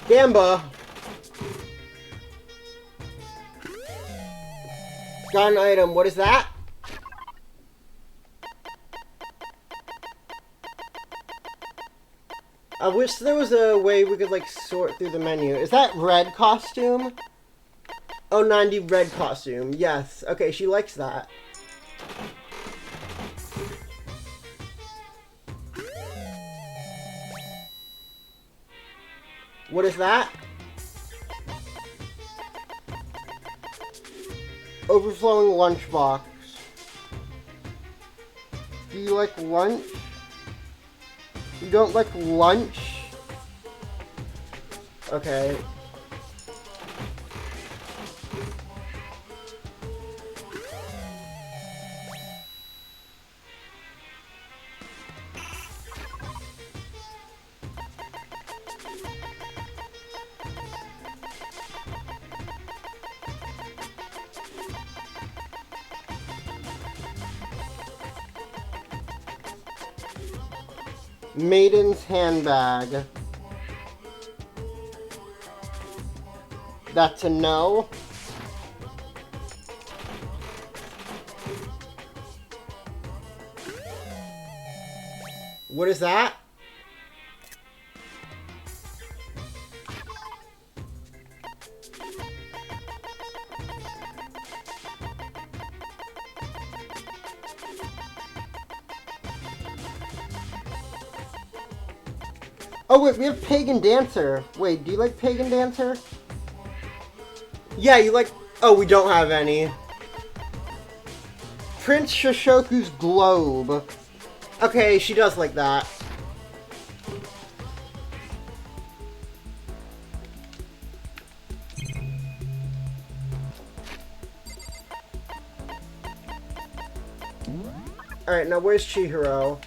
Gamba. Got an item. What is that? I wish there was a way we could like sort through the menu. Is that red costume? Oh, 90 red costume. Yes. Okay, she likes that. What is that? Overflowing lunchbox. Do you like lunch? You don't like lunch? Okay. Maiden's handbag. That's a no. What is that? Oh wait, we have Pagan Dancer. Wait, do you like Pagan Dancer? Yeah, you like... Oh, we don't have any. Prince Shoshoku's Globe. Okay, she does like that. Alright, now where's Chihiro?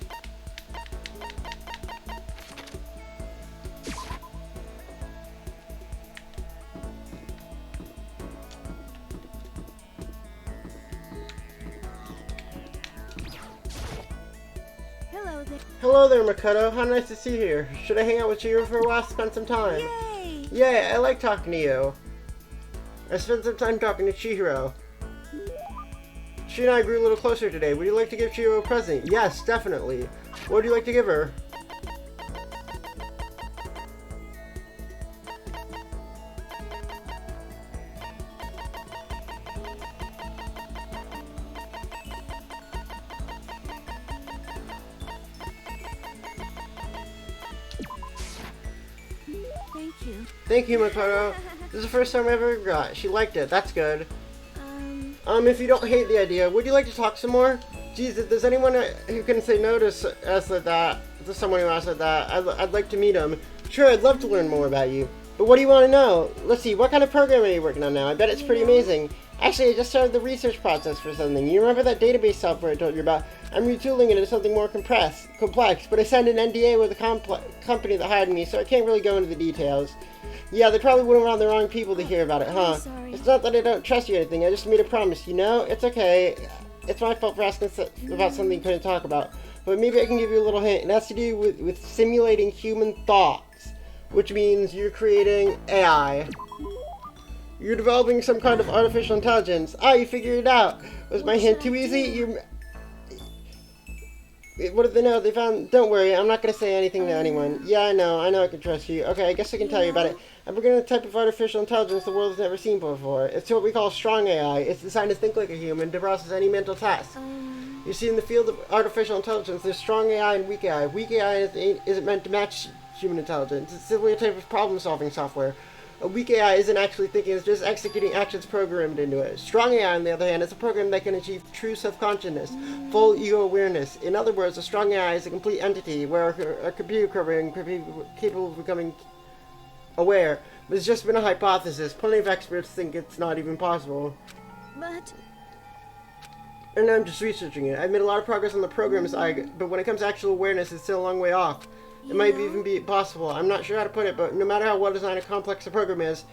Hello there. Hello there, Makoto. How nice to see you here. Should I hang out with Chihiro for a while? Spend some time. Yay! Yeah, I like talking to you. I spent some time talking to Chihiro. She and I grew a little closer today. Would you like to give Chihiro a present? Yes, definitely. What would you like to give her? Thank you. Thank you, Makoto. This is the first time I ever got. She liked it. That's good. If you don't hate the idea, would you like to talk some more? Geez, if there's anyone who can say no to ask like that, to someone who asks like that, I'd like to meet him. Sure, I'd love to learn more about you. But what do you want to know? Let's see, what kind of program are you working on now? I bet it's pretty amazing. Actually, I just started the research process for something. You remember that database software I told you about? I'm retooling it into something more complex, but I signed an NDA with a company that hired me, so I can't really go into the details. Yeah, they probably wouldn't want the wrong people to hear about it, huh? I'm sorry. It's not that I don't trust you or anything, I just made a promise, you know? It's okay. It's my fault for asking about something you couldn't talk about. But maybe I can give you a little hint. It has to do with simulating human thoughts, which means you're creating AI. You're developing some kind of artificial intelligence. Ah, you figured it out. Was my hint too easy? What did they know? They found... Don't worry, I'm not going to say anything to anyone. Yeah, I know I can trust you. Okay, I guess I can tell you about it. I'm working on a type of artificial intelligence the world has never seen before. It's what we call strong AI. It's designed to think like a human, to process any mental task. You see, in the field of artificial intelligence, there's strong AI and weak AI. Weak AI isn't meant to match human intelligence. It's simply a type of problem-solving software. A weak AI isn't actually thinking, it's just executing actions programmed into it. Strong AI, on the other hand, is a program that can achieve true self-consciousness, full ego awareness. In other words, a strong AI is a complete entity, where a computer program could be capable of becoming aware. But it's just been a hypothesis. Plenty of experts think it's not even possible. But And I'm just researching it. I've made a lot of progress on the program side, but when it comes to actual awareness, it's still a long way off. It might even be possible. I'm not sure how to put it, but no matter how well designed a complex the program is,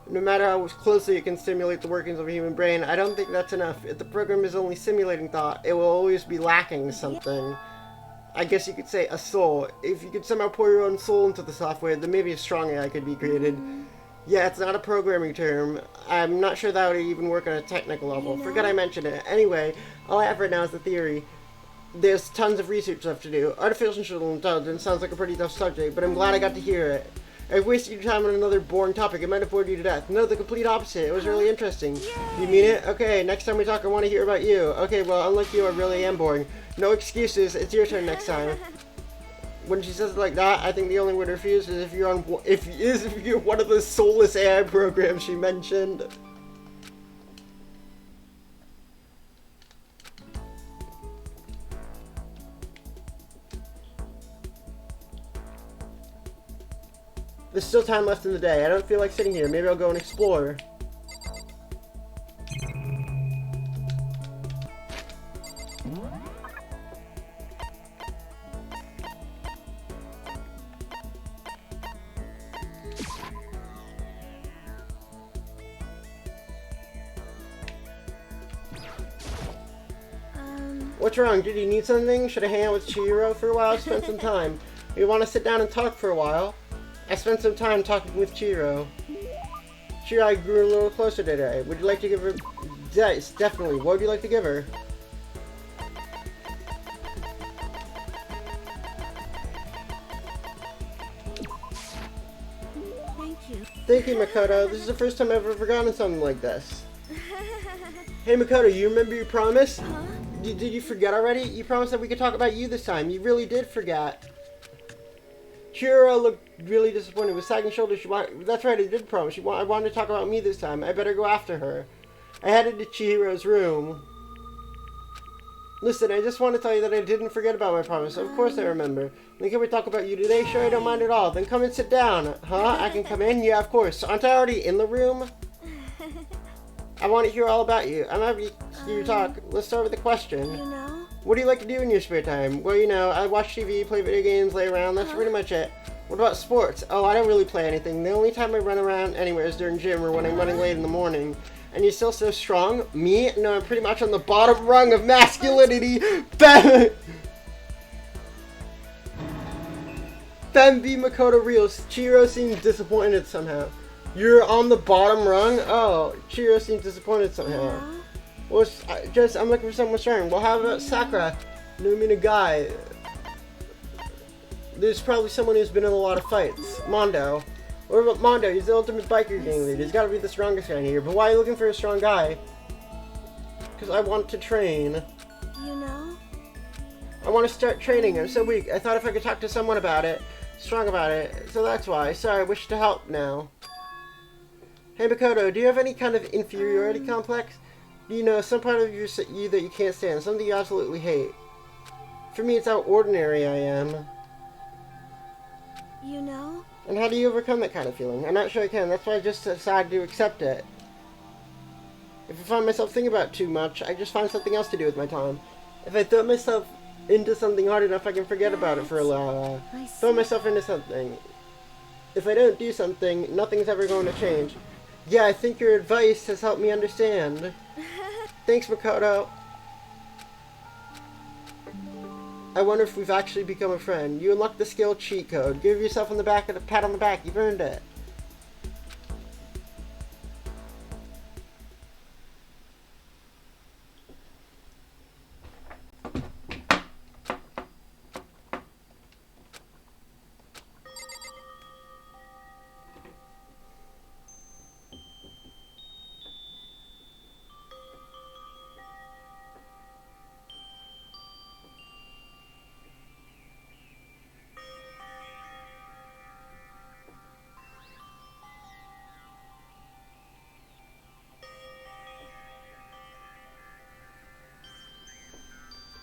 no matter how closely it can stimulate the workings of a human brain, I don't think that's enough. If the program is only simulating thought, it will always be lacking something. I guess you could say a soul. If you could somehow pour your own soul into the software, then maybe a strong AI could be created. Yeah, it's not a programming term. I'm not sure that would even work on a technical level. Forget I mentioned it. Anyway, all I have right now is the theory. There's tons of research left to do. Artificial intelligence sounds like a pretty tough subject, but I'm glad I got to hear it. I've wasted your time on another boring topic. It might have bored you to death. No, the complete opposite. It was really interesting. You mean it? Okay, next time we talk, I want to hear about you. Okay, well, unlike you, I really am boring. No excuses. It's your turn next time. When she says it like that, I think the only way to refuse is if you're one of the soulless AI programs she mentioned. There's still time left in the day. I don't feel like sitting here. Maybe I'll go and explore. What's wrong? Did you need something? Should I hang out with Chihiro for a while? Spend some time. You want to sit down and talk for a while? I spent some time talking with Chihiro. Chihiro, I grew a little closer today. Would you like to give her... Yes, definitely. What would you like to give her? Thank you. Thank you, Makoto. This is the first time I've ever gotten something like this. Hey, Makoto, you remember your promise? Huh? Did you forget already? You promised that we could talk about you this time. You really did forget. Chihiro looked really disappointed. With sagging shoulders, that's right, I did promise. I wanted to talk about me this time. I better go after her. I headed to Chihiro's room. Listen, I just want to tell you that I didn't forget about my promise. Of course I remember. Then can we talk about you today? Sure, I don't mind at all. Then come and sit down. Huh? I can come in? Yeah, of course. Aren't I already in the room? I want to hear all about you. I'm happy to hear you talk. Let's start with the question. You know? What do you like to do in your spare time? Well, you know, I watch TV, play video games, lay around. That's pretty much it. What about sports? Oh, I don't really play anything. The only time I run around anywhere is during gym or when I'm running late in the morning. And you're still so strong? Me? No, I'm pretty much on the bottom rung of masculinity. Fembi Makoto Reels. Chihiro seems disappointed somehow. You're on the bottom rung? Oh, Chihiro seems disappointed somehow. Well, I'm looking for someone strong. Well, how about Sakura? No, I mean a guy. There's probably someone who's been in a lot of fights. Mondo. What about Mondo? He's the ultimate biker gang leader. He's got to be the strongest guy here. But why are you looking for a strong guy? Because I want to train. You know? I want to start training. I'm so weak. I thought if I could talk to someone about it, strong about it. So that's why. Sorry, I wish to help now. Hey Makoto, do you have any kind of inferiority complex? Do you know some part of you that you can't stand? Something you absolutely hate? For me, it's how ordinary I am. You know? And how do you overcome that kind of feeling? I'm not sure I can. That's why I just decided to accept it. If I find myself thinking about it too much, I just find something else to do with my time. If I throw myself into something hard enough, I can forget about it for a while. Throw myself into something. If I don't do something, nothing's ever going to change. Yeah, I think your advice has helped me understand. Thanks, Makoto. I wonder if we've actually become a friend. You unlocked the skill cheat code. Give yourself on the back of the pat on the back. You've earned it.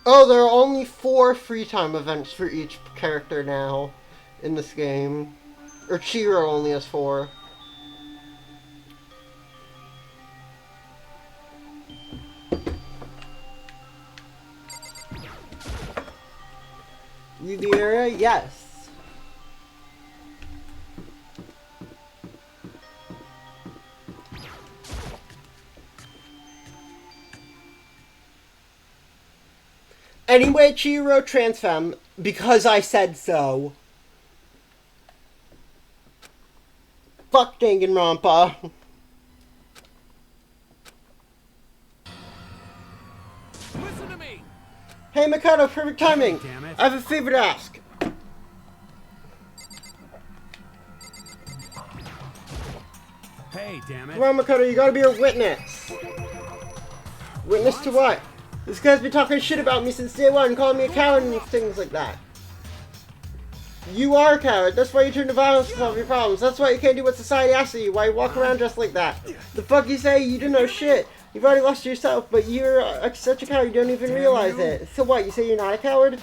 Oh, there are only 4 free time events for each character now in this game. Or Chihiro only has 4. Riviera, yes. Anyway, Chihiro transfem, because I said so. Fuck Danganronpa. Listen to me. Hey Makoto, perfect timing. Damn it. I have a favor to ask. Hey, damn it. Come on, Makoto, you gotta be a witness. Witness to what? This guy's been talking shit about me since day one, calling me a coward and things like that. You are a coward. That's why you turn to violence to solve your problems. That's why you can't do what society asks of you. Why you walk around dressed like that. The fuck you say? You do know shit. You've already lost yourself, but you're such a coward you don't even realize it. So what? You say you're not a coward?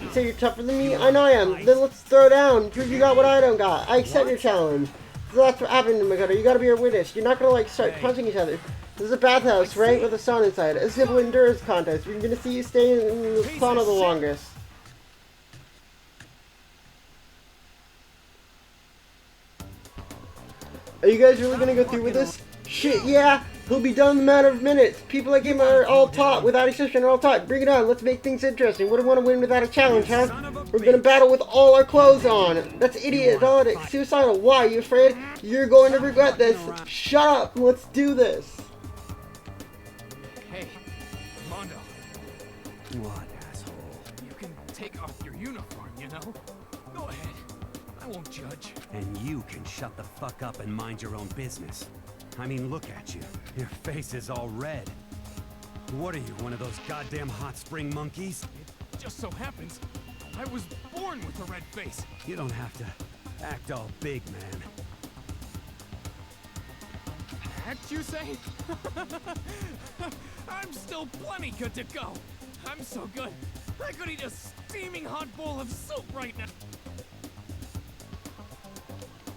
You say you're tougher than me? I know I am. Then let's throw down. Prove you got what I don't got. I accept your challenge. So that's what happened to Makoto. You gotta be a witness. You're not gonna like start punching each other. This is a bathhouse, right? With a sauna inside. A civil endurance contest. We're gonna see you stay in the sauna the longest. Are you guys really gonna go through with this? Shit, yeah! He'll be done in a matter of minutes. People like him are all taught, without exception, are all taught. Bring it on, let's make things interesting. What do we want to win without a challenge, huh? We're gonna battle with all our clothes on. That's idiotic, suicidal. Why? You afraid? You're going to regret this. Shut up, let's do this. Hey, Mondo, What, asshole? you can take off your uniform, you know? Go ahead. I won't judge. And you can shut the fuck up and mind your own business. I mean, look at you. Your face is all red. What are you, one of those goddamn hot spring monkeys? It just so happens I was born with a red face. You don't have to act all big, man. Act, you say? I'm still plenty good to go. I'm so good, I could eat a steaming hot bowl of soup right now.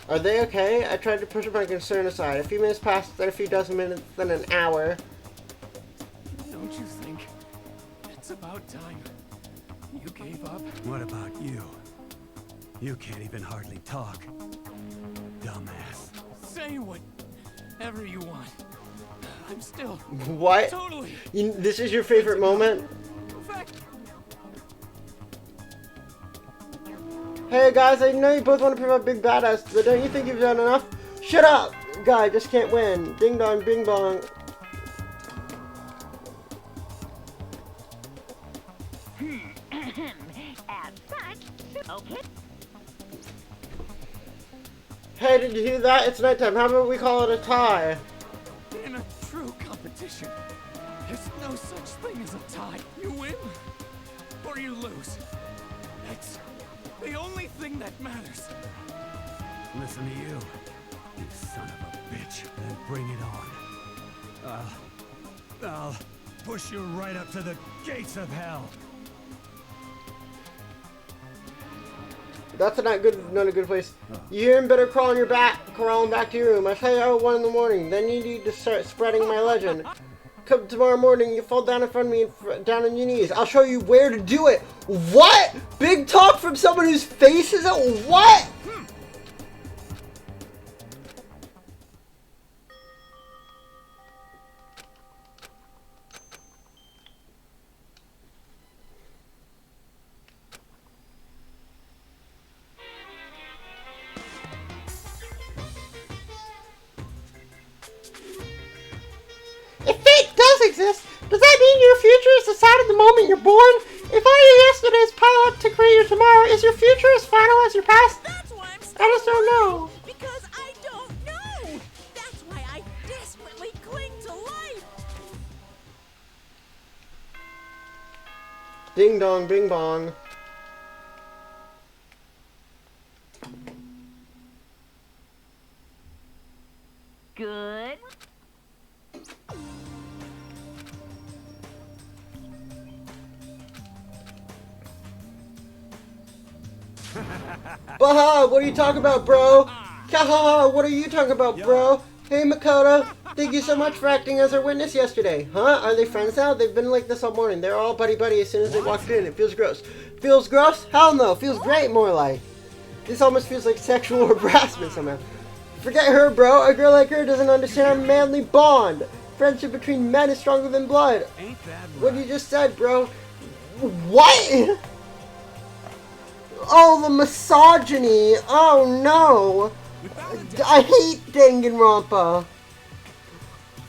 Are they okay? I tried to push my concern aside. A few minutes passed, then a few dozen minutes, then an hour. Don't you think it's about time you gave up? What about you? You can't even hardly talk. Dumbass. Say whatever you want. I'm still What? totally. This is your favorite moment? In fact, Hey guys, I know you both want to prove a big badass, but don't you think you've done enough? Shut up! Guy just can't win. Ding dong, bing bong. As such, okay. Hey, did you hear that? It's nighttime. How about we call it a tie? in a true competition, there's no such thing as a tie. You win or you lose. That's the only thing that matters. Listen to you, you son of a bitch. Then bring it on. I'll push you right up to the gates of hell. That's not a good place. You hear him, better crawling back to your room. I tell you out at 1 in the morning. Then you need to start spreading my legend. Come tomorrow morning, you fall down in front of me, down on your knees. I'll show you where to do it. What? Big talk from someone whose face is it? What? If fate does exist, does that mean your future is decided the moment you're born? If all your yesterdays pile up to create your tomorrow, is your future as final as your past? That's why I'm I just don't know. Because I don't know. That's why I desperately cling to life. Ding dong, bing bong. Good. Baha, what are you talking about, bro? Kaha, what are you talking about, bro? Hey, Makoto, thank you so much for acting as our witness yesterday. Huh? Are they friends now? They've been like this all morning. They're all buddy-buddy as soon as they walked in. It feels gross. Feels gross? Hell no. Feels great, more like. This almost feels like sexual harassment somehow. Forget her, bro. A girl like her doesn't understand a manly bond. Friendship between men is stronger than blood. Ain't that right? What you just said, bro. What? Oh, the misogyny. Oh, no. I hate Danganronpa.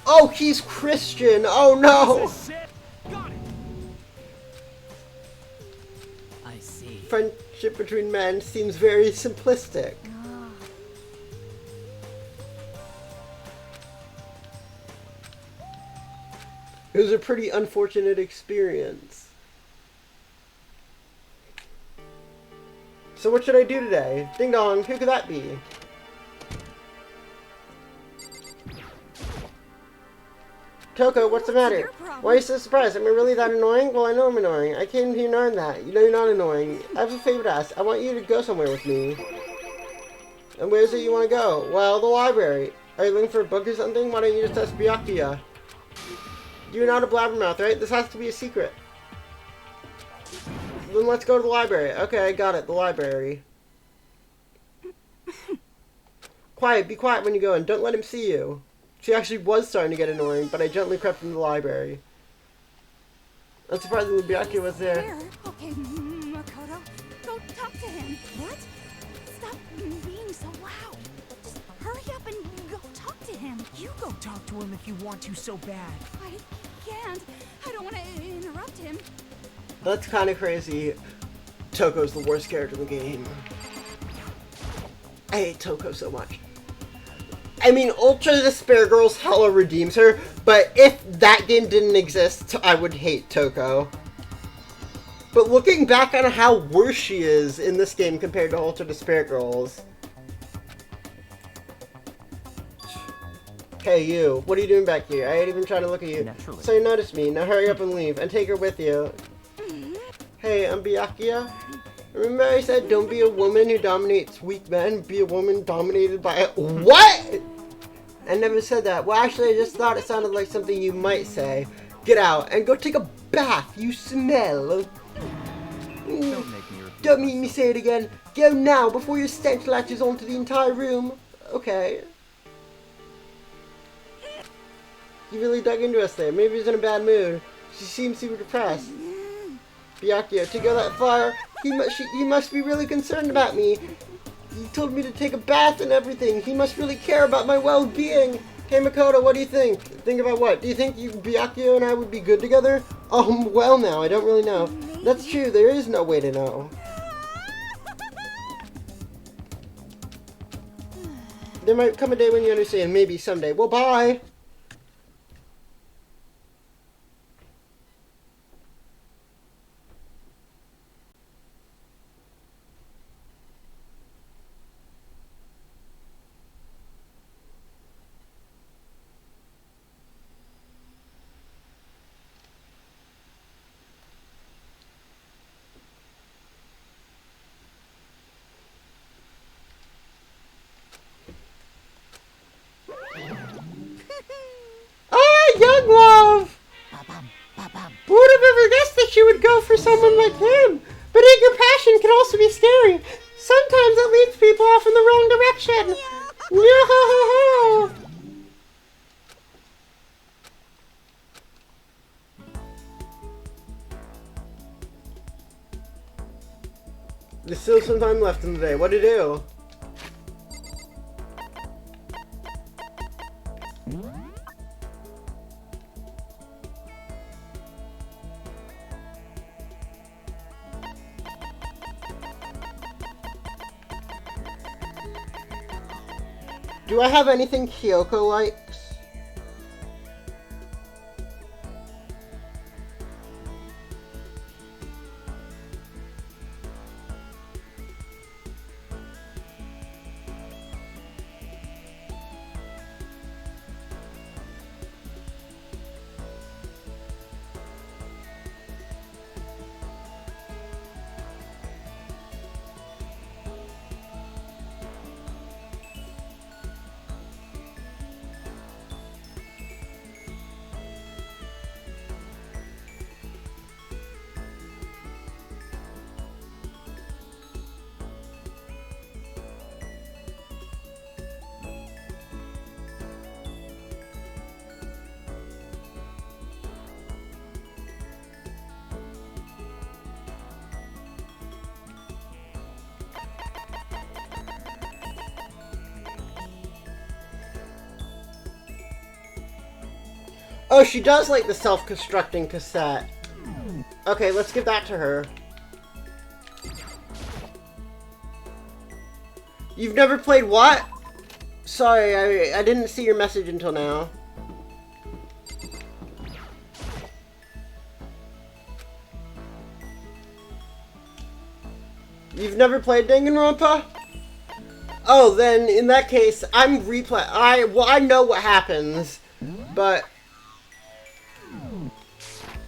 Oh, he's Christian. Oh, no. Got it. I see. Friendship between men seems very simplistic. It was a pretty unfortunate experience. So what should I do today? Ding dong, who could that be? Toko, what's the matter? Why are you so surprised? Am I really that annoying? Well, I know I'm annoying. I came here knowing that. You know you're not annoying. I have a favor to ask. I want you to go somewhere with me. And where is it you want to go? Well, the library. Are you looking for a book or something? Why don't you just ask Byakuya? You're not a blabbermouth, right? This has to be a secret. Then let's go to the library. Okay, got it. The library. Quiet. Be quiet when you go in. Don't let him see you. She actually was starting to get annoying, but I gently crept into the library. Unsurprisingly, Byakuya was there. Okay, Makoto, go talk to him. What? Stop being so loud. Just hurry up and go talk to him. You go talk to him if you want to so bad. I can't. I don't want to interrupt him. That's kind of crazy. Toko's the worst character in the game. I hate Toko so much. I mean, Ultra Despair Girls hella redeems her, but if that game didn't exist, I would hate Toko. But looking back on how worse she is in this game compared to Ultra Despair Girls. Hey you, what are you doing back here? I ain't even trying to look at you. Naturally. So you noticed me, now hurry up and leave, and take her with you. Hey, I'm Byakuya. Remember I said don't be a woman who dominates weak men, be a woman dominated by a— What?! I never said that. Well, actually, I just thought it sounded like something you might say. Get out and go take a bath, you smell. Don't make me repeat Don't make me myself. say it again. Go now before your stench latches onto the entire room. Okay. You really dug into us there. Maybe he's in a bad mood. She seems super depressed. Byakuya, to go that far, he must be really concerned about me. He told me to take a bath and everything. He must really care about my well-being. Hey Makoto, what do you think? Think about what? Do you think Byakuya and I would be good together? Well now, I don't really know. That's true, there is no way to know. There might come a day when you understand, maybe someday. Well, bye! Young love! Who would have ever guessed that you would go for someone like him? But eager passion can also be scary. Sometimes it leads people off in the wrong direction. No. There's still some time left in the day. What to do? Do I have anything Kyoko likes? Oh, she does like the self-constructing cassette. Okay, let's give that to her. You've never played what? Sorry, I didn't see your message until now. You've never played Danganronpa? Oh, then in that case, I'm replay. I know what happens, but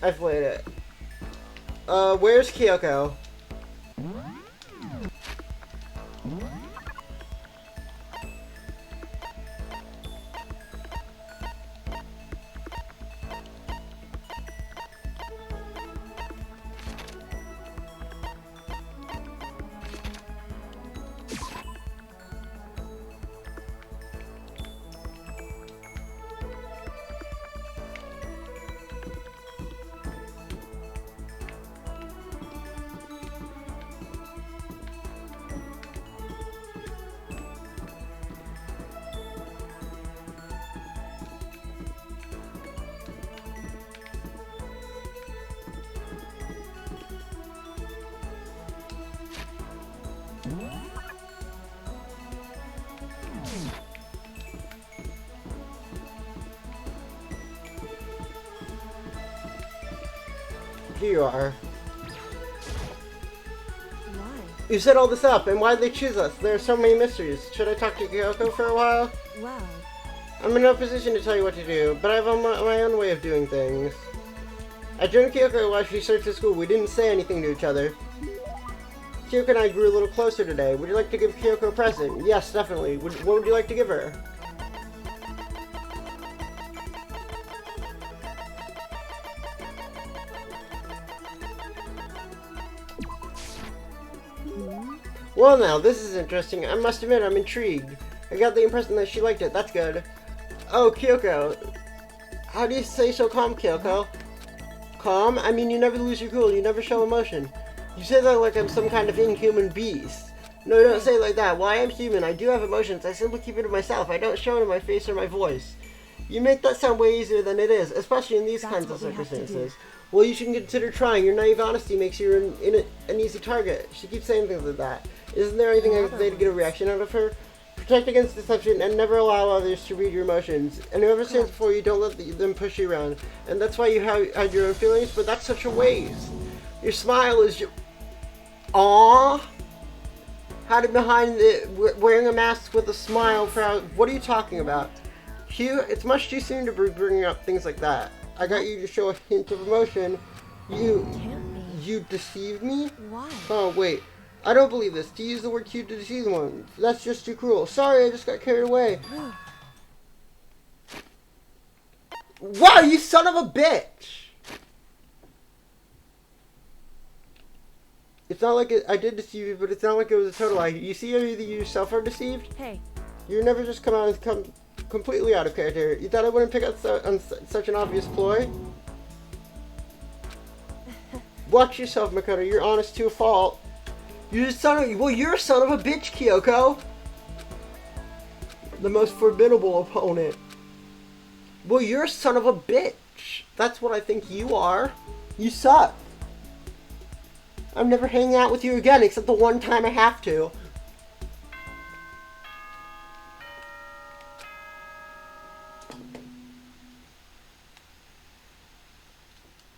I've played it. Where's Kyoko? Here you are. Why? You set all this up, and why'd they choose us? There are so many mysteries. Should I talk to Kyoko for a while? Well, I'm in no position to tell you what to do, but I have my own way of doing things. I joined Kyoko while she searched the school. We didn't say anything to each other. Kyoko and I grew a little closer today. Would you like to give Kyoko a present? Yes, definitely. What would you like to give her? Well now, this is interesting. I must admit, I'm intrigued. I got the impression that she liked it. That's good. Oh, Kyoko. How do you say so calm, Kyoko? Calm? I mean, you never lose your cool. You never show emotion. You say that like I'm some kind of inhuman beast. No, don't say it like that. Well, I am human. I do have emotions. I simply keep it to myself. I don't show it in my face or my voice. You make that sound way easier than it is, especially in these kinds of circumstances. Well, you should consider trying. Your naive honesty makes you an easy target. She keeps saying things like that. Isn't there anything I can say to get a reaction out of her? Protect against deception and never allow others to read your emotions. And whoever stands before you, don't let them push you around. And that's why you hide your own feelings, but that's such a waste. Your smile is your... Aww. Hiding behind it, wearing a mask with a smile, proud. What are you talking about? Hugh, it's much too soon to be bringing up things like that. I got you to show a hint of emotion. You deceived me? why? Oh, wait. I don't believe this. To use the word cute to deceive someone. That's just too cruel. Sorry, I just got carried away. Wow, you son of a bitch! It's not like I did deceive you, but it's not like it was a total lie. You see how you yourself are deceived? Hey. You never just come out and come completely out of character. You thought I wouldn't pick up on such an obvious ploy? Watch yourself, Makoto. You're honest to a fault. You're a son of... Well, you're a son of a bitch, Kyoko. The most formidable opponent. Well, you're a son of a bitch. That's what I think you are. You suck. I'm never hanging out with you again, except the one time I have to.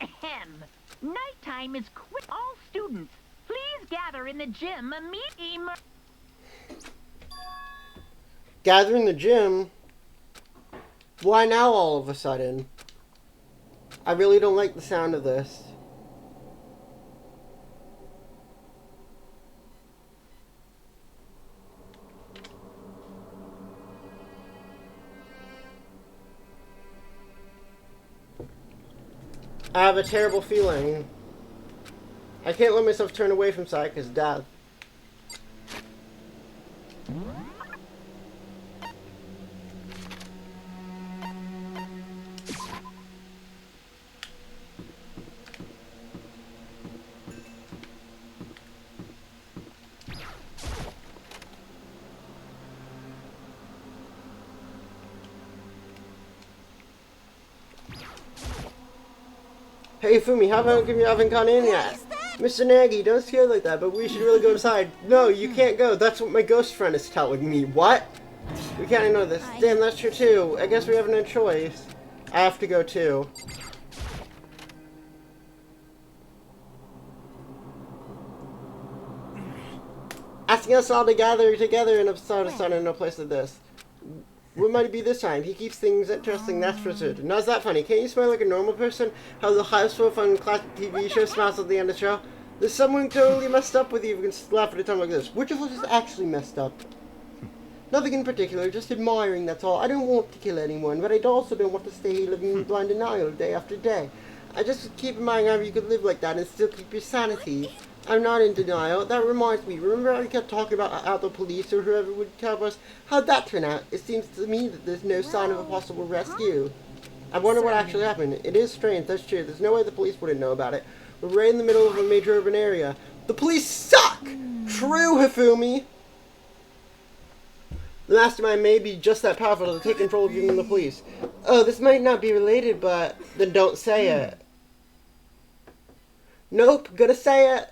Ahem. Nighttime is quit. All students, please gather in the gym immediately. Gather in the gym? Why now all of a sudden? I really don't like the sound of this. I have a terrible feeling. I can't let myself turn away from Sayaka's death. Hey Fumi, how come you haven't gone in yet? Mr. Nagy, don't scare like that, but we should really go inside. No, you can't go. That's what my ghost friend is telling me. What? We can't ignore this. Damn, that's true too. I guess we have no choice. I have to go too. asking us all to gather together in a sort of sun in a place like this. What might it be this time? He keeps things interesting, that's for certain. Now, is that funny? Can't you smile like a normal person? How the house full of fun classic TV show smiles at the end of the show? There's someone totally messed up with you if you can laugh at a time like this. Which of us is actually messed up? Nothing in particular, just admiring, that's all. I don't want to kill anyone, but I also don't want to stay living in blind denial day after day. I just keep in mind how you could live like that and still keep your sanity. I'm not in denial. That reminds me, remember how we kept talking about how the police or whoever would help us? How'd that turn out? It seems to me that there's no sign of a possible rescue. I wonder what actually happened. It is strange, that's true. There's no way the police wouldn't know about it. We're right in the middle of a major urban area. The police suck! True, Hifumi! The mastermind may be just that powerful to take control of even the police. Oh, this might not be related, but then don't say it. Nope, gonna say it.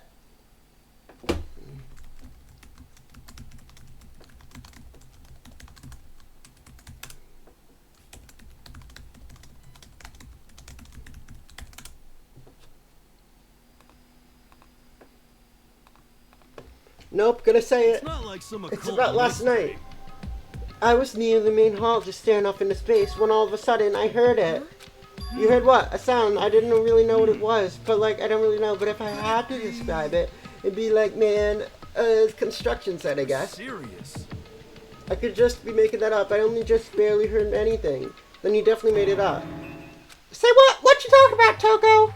Nope, gonna say it. It's about last night. I was near the main hall just staring off into space when all of a sudden I heard it. You heard what? A sound. I didn't really know what it was, but like, I don't really know. But if I had to describe it, it'd be like, man, a construction site, I guess. Serious? I could just be making that up. I only just barely heard anything. Then you definitely made it up. Say what? What you talking about, Toko?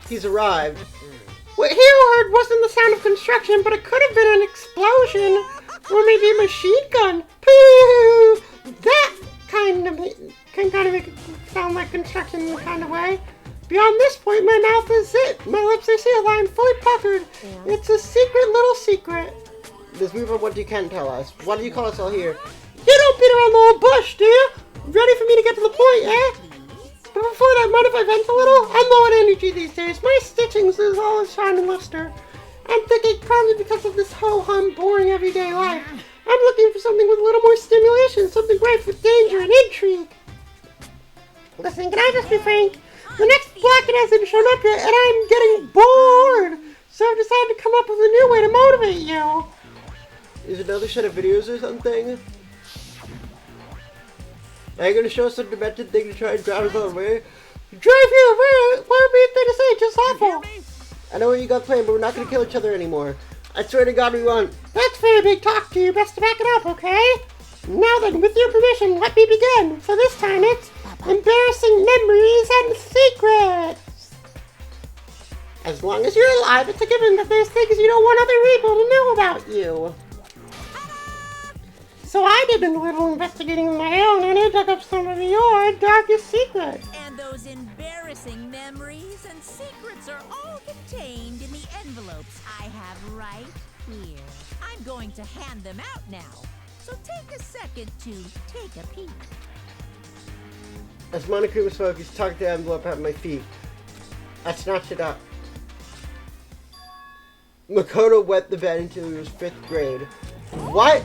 He's arrived. What Hero heard wasn't the sound of construction, but it could have been an explosion. Or maybe a machine gun. Pooh! That can kind of make it sound like construction in a kind of way. Beyond this point, my mouth is it. My lips are sealed. I am fully puckered. It's a secret little secret. Let's move on what you can tell us. Why do you call us all here? You don't beat around the old bush, do you? Ready for me to get to the point, eh? But before that, mind if I vent a little? I'm low on energy these days. My stitchings is all its shine and luster. I'm thinking probably because of this ho-hum, boring everyday life. I'm looking for something with a little more stimulation, something rife with danger and intrigue. Listen, can I just be frank? The next block hasn't shown up yet, and I'm getting bored. So I've decided to come up with a new way to motivate you. Is it another set of videos or something? Are you going to show us some demented thing to try and drive us all the way? Drive you away? What would be a thing to say? Just awful. I know what you got planned, but we're not going to kill each other anymore. I swear to God we won't. That's very big talk to you. Best to back it up, okay? Now then, with your permission, let me begin. So this time it's embarrassing memories and secrets. As long as you're alive, it's a given that there's things you don't want other people to know about you. So I did a little investigating of my own, and I dug up some of your darkest secrets. And those embarrassing memories and secrets are all contained in the envelopes I have right here. I'm going to hand them out now, so take a second to take a peek. As Monokuma spoke, he's tucked the envelope at my feet. I snatched it up. Makoto wet the bed until he was 5th grade. What?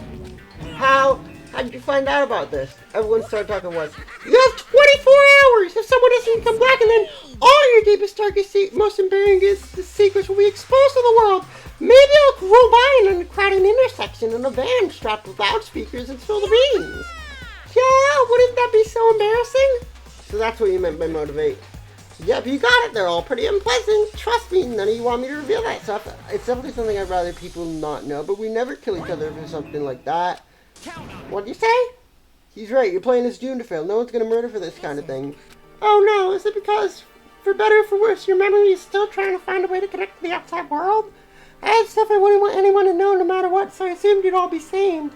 How? How did you find out about this? Everyone started talking at once. You have 24 hours! If someone doesn't come back, and then all your deepest, darkest, most embarrassing secrets will be exposed to the world. Maybe I'll roll by in a crowded intersection in a van strapped with loudspeakers and spill the beans. Yeah, wouldn't that be so embarrassing? So that's what you meant by motivate. Yep, you got it. They're all pretty unpleasant. Trust me, none of you want me to reveal that stuff. It's definitely something I'd rather people not know, but we never kill each other for something like that. What'd you say? He's right, you're playing as doomed to fail. No one's gonna murder for this kind of thing. Oh no, is it because, for better or for worse, your memory is still trying to find a way to connect to the outside world? I had stuff I wouldn't want anyone to know no matter what, so I assumed you'd all be sane.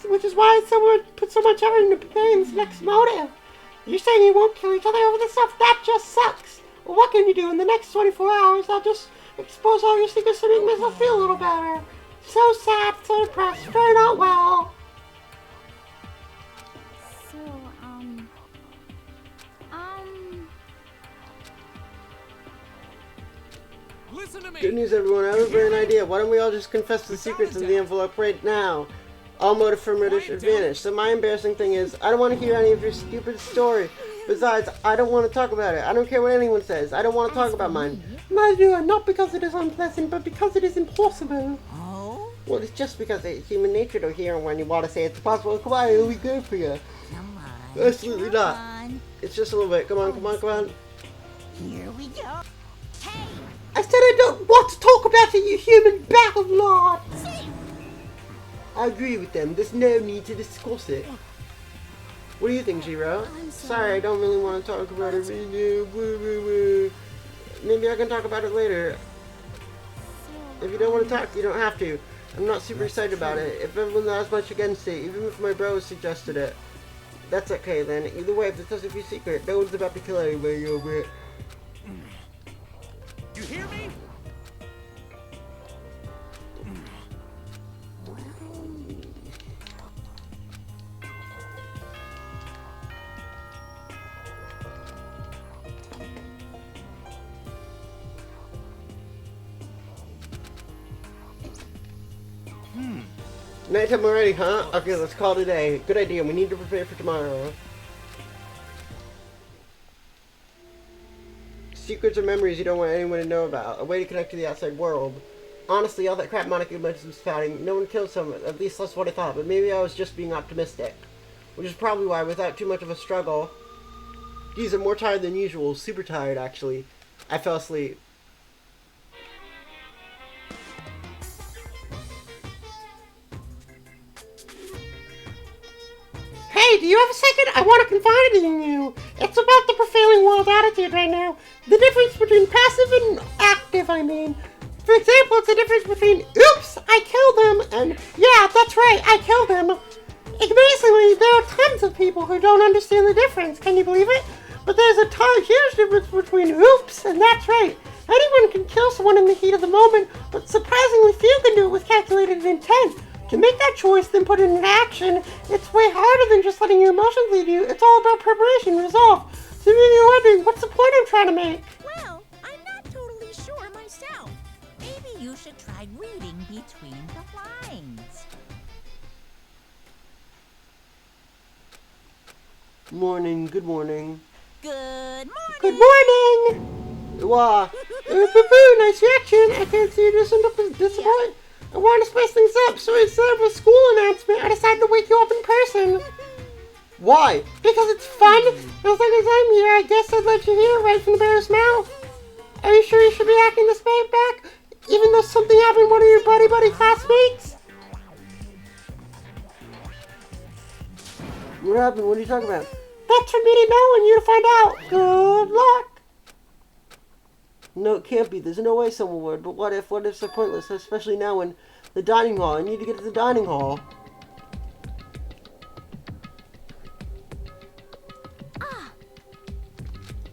Which is why someone put so much effort into preparing this next motive. You're saying you won't kill each other over this stuff? That just sucks. Well, what can you do? In the next 24 hours, I'll just expose all your secrets to make myself feel a little better. So sad, so depressed, very not well. So, Listen to me. Good news, everyone. I have a brilliant idea. Why don't we all just confess the secrets in the envelope right now? All motive for murder should vanish. So my embarrassing thing is, I don't want to hear any of your stupid story. Besides, I don't want to talk about it. I don't care what anyone says. I don't want to talk about mine. Neither, not because it is unpleasant, but because it is impossible. Oh? Well, it's just because it's human nature to hear when you want to say it's possible. Come on, it'll be good for you. Come on. Absolutely come not. on. It's just a little bit. Come on, come on, come on. Here we go. Hey! I said I don't want to talk about it, you human battle lord. See? I agree with them. There's no need to discuss it. What do you think, Jiro? I'm Sorry, I don't really want to talk about it. Maybe I can talk about it later. If you don't want to talk, you don't have to. I'm not super excited about it. If everyone has much against it, even if my bro suggested it, that's okay then. Either way, if this doesn't be secret, no one's about to kill anybody over it. You hear me? Nighttime already, huh? Okay, let's call it a day. Good idea. We need to prepare for tomorrow. Secrets or memories you don't want anyone to know about. A way to connect to the outside world. Honestly, all that crap Monica mentioned was spouting. No one killed someone. At least that's what I thought. But maybe I was just being optimistic. Which is probably why, without too much of a struggle... Geez, I'm more tired than usual. Super tired, actually. I fell asleep. Hey, do you have a second? I want to confide in you. It's about the prevailing world attitude right now. The difference between passive and active, I mean. For example, it's the difference between, oops, I killed him, and, yeah, that's right, I killed him. Basically, there are tons of people who don't understand the difference. Can you believe it? But there's a huge difference between oops and that's right. Anyone can kill someone in the heat of the moment, but surprisingly few can do it with calculated intent. To make that choice, then put it into action, it's way harder than just letting your emotions lead you. It's all about preparation, resolve. So maybe you're wondering, what's the point I'm trying to make? Well, I'm not totally sure myself. Maybe you should try reading between the lines. Morning, good morning. Good morning. Good morning! Wow. Boo-boo, nice reaction. I can't see you disappointed. I want to spice things up, so instead of a school announcement, I decided to wake you up in person. Why? Because it's fun. As long as I'm here, I guess I'd let you hear it right from the bear's mouth. Are you sure you should be acting this way back? Even though something happened to one of your buddy classmates? What happened? What are you talking about? That's for me to know and you to find out. Good luck. No, it can't be. There's no way someone would. But what if? What ifs are pointless, especially now in the dining hall. I need to get to the dining hall.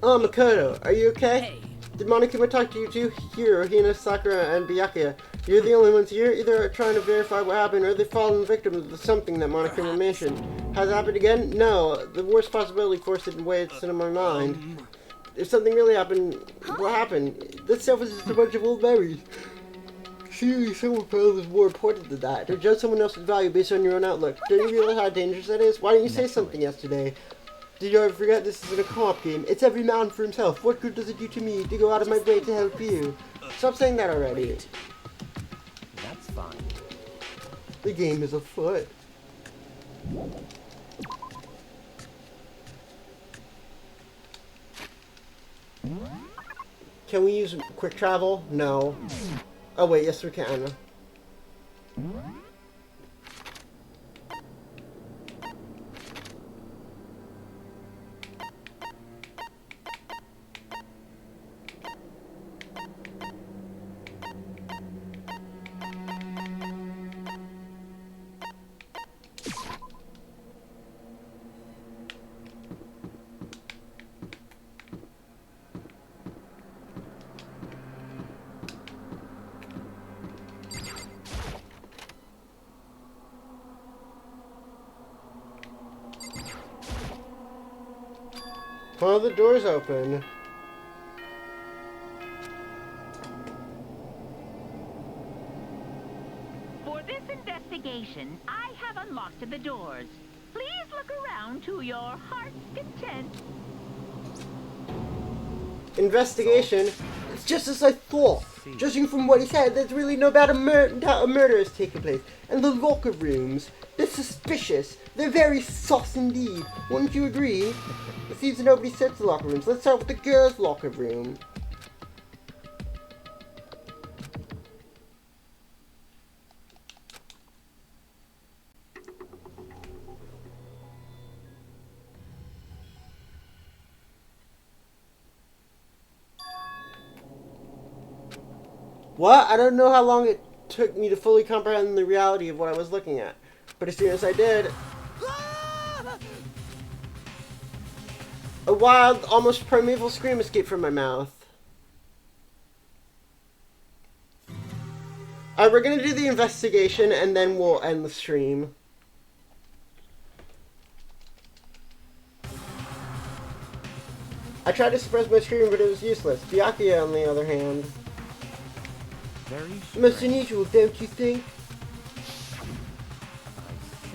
Oh, Makoto, are you okay? Hey. Did Monokuma talk to you too? Here, Hina, Sakura, and Byakuya. You're the only ones here. Either trying to verify what happened or they've fallen victim to something that Monokuma mentioned. Has it happened again? No. The worst possibility forced it in ways in my mind. If something really happened, what happened? This stuff was just a bunch of old memories. Surely someone felt is more important than that. To judge someone else's value based on your own outlook. Don't you realize how dangerous that is? Why didn't you say something yesterday? Did you ever forget this isn't a co-op game? It's every man for himself. What good does it do to me to go out of my way to help you? Stop saying that already. That's fine. The game is afoot. Can we use quick travel? No. Oh wait, yes we can. Oh, the door's open. investigation, I have unlocked the doors. Please look around to your heart's content. Investigation? It's just as I thought. Judging from what he said, there's really no doubt a murder has taken place. And the locker rooms, they're suspicious. They're very sus indeed. Wouldn't you agree? It seems nobody searched the locker rooms. Let's start with the girls' locker room. What? I don't know how long it took me to fully comprehend the reality of what I was looking at. But as soon as I did, a wild, almost primeval scream escaped from my mouth. Alright, we're gonna do the investigation and then we'll end the stream. I tried to suppress my scream, but it was useless. Byakuya, on the other hand. Most unusual, don't you think?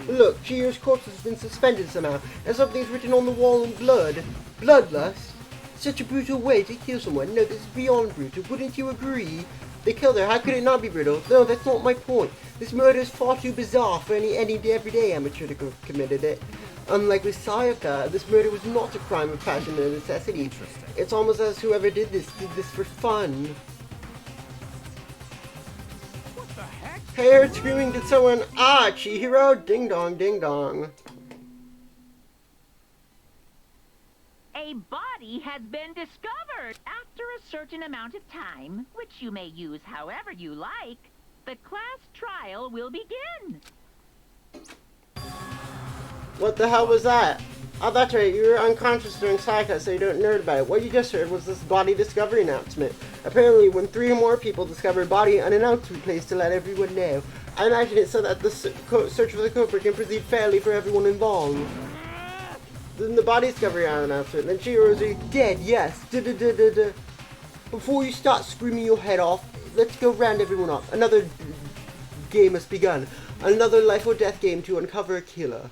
Look, Chiyo's corpse has been suspended somehow, and something's written on the wall in blood. Bloodlust? Such a brutal way to kill someone. No, this is beyond brutal. Wouldn't you agree? They killed her. How could it not be brutal? No, that's not my point. This murder is far too bizarre for any everyday amateur to have committed it. Unlike with Sayaka, this murder was not a crime of passion or necessity. It's almost as whoever did this for fun. I heard screaming, did someone, Chihiro, ding dong, ding dong. A body has been discovered. After a certain amount of time, which you may use however you like, the class trial will begin. What the hell was that? Oh, that's right, you were unconscious during Sayaka, so you don't nerd about it. What you just heard was this body discovery announcement. Apparently, when 3 or more people discover a body unannounced took place to let everyone know. I imagine it's so that the search for the culprit can proceed fairly for everyone involved. Then the body discovery announcement, then Chihiro's dead, yes. Before you start screaming your head off, let's go round everyone up. Another game has begun. Another life or death game to uncover a killer.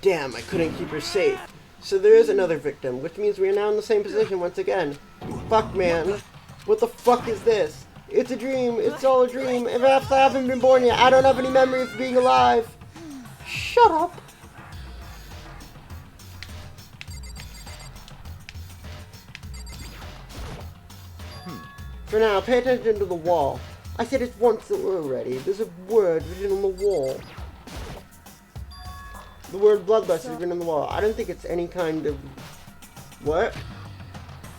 Damn, I couldn't keep her safe. So there is another victim, which means we are now in the same position once again. Fuck, man. What the fuck is this? It's a dream. It's all a dream. If I haven't been born yet, I don't have any memory of being alive. Shut up. For now, pay attention to the wall. I said it once already. There's a word written on the wall. The word bloodlust is written on the wall. I don't think it's any kind of... What?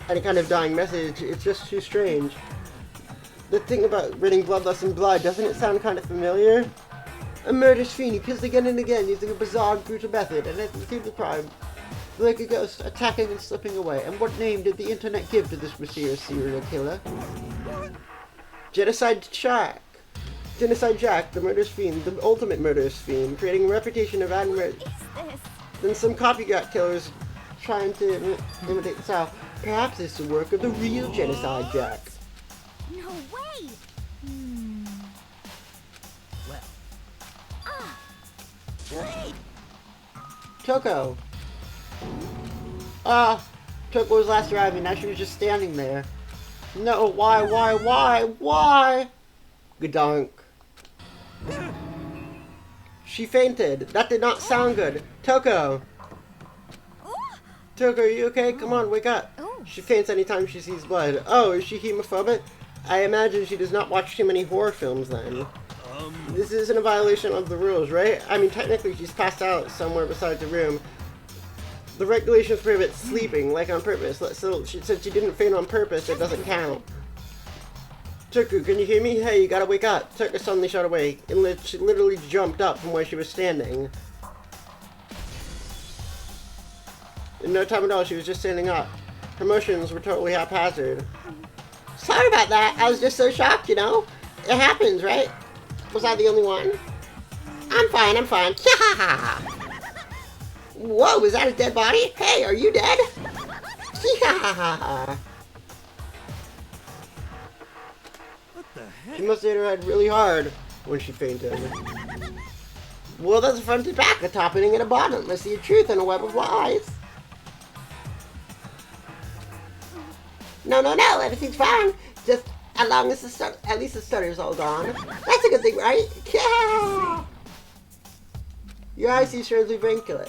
Any kind of dying message. It's just too strange. The thing about writing bloodlust in blood, doesn't it sound kind of familiar? A murderous fiend who kills again and again using a bizarre, brutal method, and at the scene of the crime, like a ghost, attacking and slipping away. And what name did the internet give to this mysterious serial killer? Genocide Jack. Genocide Jack, the murderous fiend, the ultimate murderous fiend, creating a reputation of admiration. Then some copycat killers trying to imitate the style. Perhaps it's the work of the real Genocide Jack. No way! Well. Toko. Toko was last arriving, now she was just standing there. No, why? Gadonk. She fainted. That did not sound good. Toko! Toko, are you okay? Come on, wake up. She faints anytime she sees blood. Oh, is she hemophobic? I imagine she does not watch too many horror films then. This isn't a violation of the rules, right? I mean, technically she's passed out somewhere beside the room. The regulations prohibit sleeping, like on purpose. So since she didn't faint on purpose, it doesn't count. Tuku, can you hear me? Hey, you gotta wake up. Tuku suddenly shot away, and she literally jumped up from where she was standing. In no time at all, she was just standing up. Her motions were totally haphazard. Sorry about that. I was just so shocked, you know? It happens, right? Was I the only one? I'm fine. Whoa, is that a dead body? Hey, are you dead? Yeah. What the heck? She must have hit her head really hard when she fainted. Well, there's a front and back, a top ending and a bottom. I see a truth and a web of lies. No, everything's fine. Just as long as at least the stutter's all gone. That's a good thing, right? Yeah! Your eyes seem strangely vacant.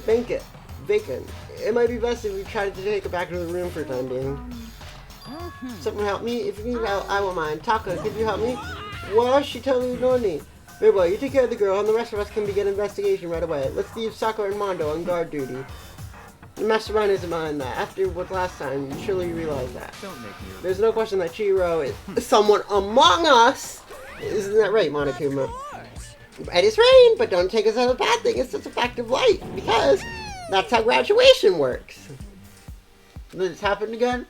Vacant. It might be best if we try to take her back to the room for the time being. Someone help me? If you need help, I won't mind. Taka, could you help me? Well, she totally ignored me. Very well, you take care of the girl, and the rest of us can begin investigation right away. Let's leave Sako and Mondo on guard duty. The mastermind isn't behind that. After what last time, you surely realize that. Don't make me. There's no question that Chihiro is someone among us. Isn't that right, Monokuma? It is rain, but don't take us as a bad thing. It's just a fact of life, because that's how graduation works. Did this happen again?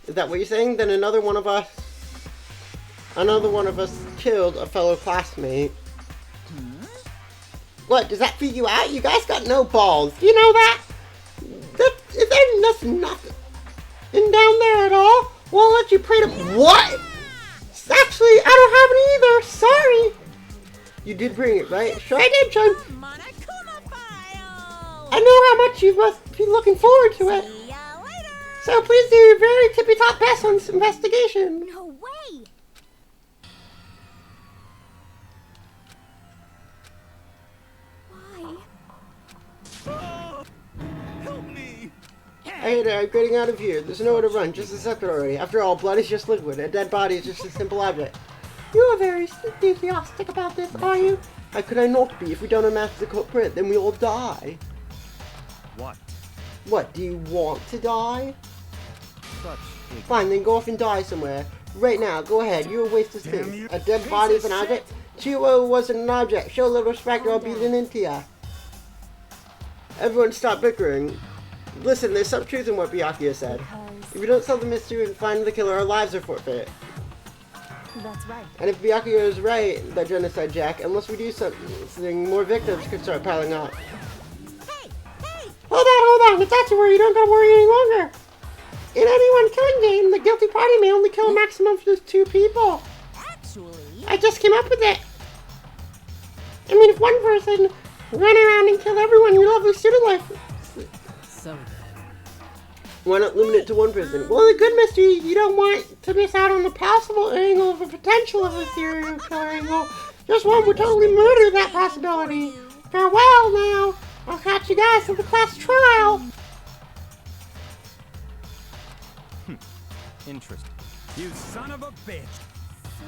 Is that what you're saying? Then another one of us killed a fellow classmate. What, does that freak you out? You guys got no balls. Do you know that? There's nothing down there at all. Won't let you pray to... What? Actually, I don't have it either. Sorry. You did bring it, right? Sure I did, Chun. I know how much you must be looking forward to it. See ya later. So please do your very tippy-top best on this investigation. No way! Why? Oh, help me! I hate it. I'm getting out of here. There's nowhere to run. Just accept it already. After all, blood is just liquid. A dead body is just a simple object. You are very enthusiastic about this, are you? How could I not be? If we don't unmask the culprit, then we all die. What? What, do you want to die? Such Fine, then go off and die somewhere. Right now, go ahead. You're a waste of space. A dead body is an object? Chihiro wasn't an object. Show a little respect or I'll beat it into ya. Everyone stop bickering. Listen, there's some truth in what Byakuya said. If we don't solve the mystery and find the killer, our lives are forfeit. That's right. And if Byakuya is right, that genocide Jack, unless we do something, more victims could start piling up. Hey! Hold on, if that's a worry, you don't gotta worry any longer. In any one killing game, the guilty party may only kill a maximum of just 2 people. Actually, I just came up with it. I mean, if one person ran around and killed everyone in your lovely student life, So then. why not limit it to one person? Well, the good mystery, you don't want to miss out on the possible angle of a potential of a serial killer angle. Just one would totally murder that possibility. Farewell now. I'll catch you guys at the class trial. interesting. You son of a bitch! So,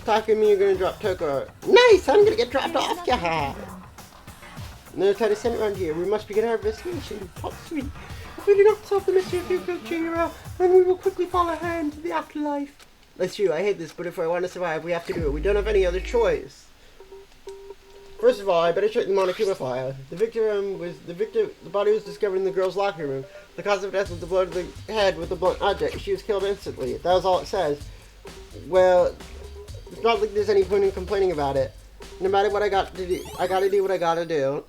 Taka and me are gonna drop Toko. Nice! I'm gonna get dropped off. Yeah. No time to send it around here. We must begin our investigation. Top 3. If we do not solve the mystery of your good Chihiro, then we will quickly follow her into the afterlife. That's true. I hate this, but if I want to survive, we have to do it. We don't have any other choice. First of all, I better check the Monokuma file. The body was discovered in the girl's locker room. The cause of death was the blow to the head with a blunt object. She was killed instantly. That was all it says. Well, it's not like there's any point in complaining about it. No matter what I got to do, I gotta do what I gotta do.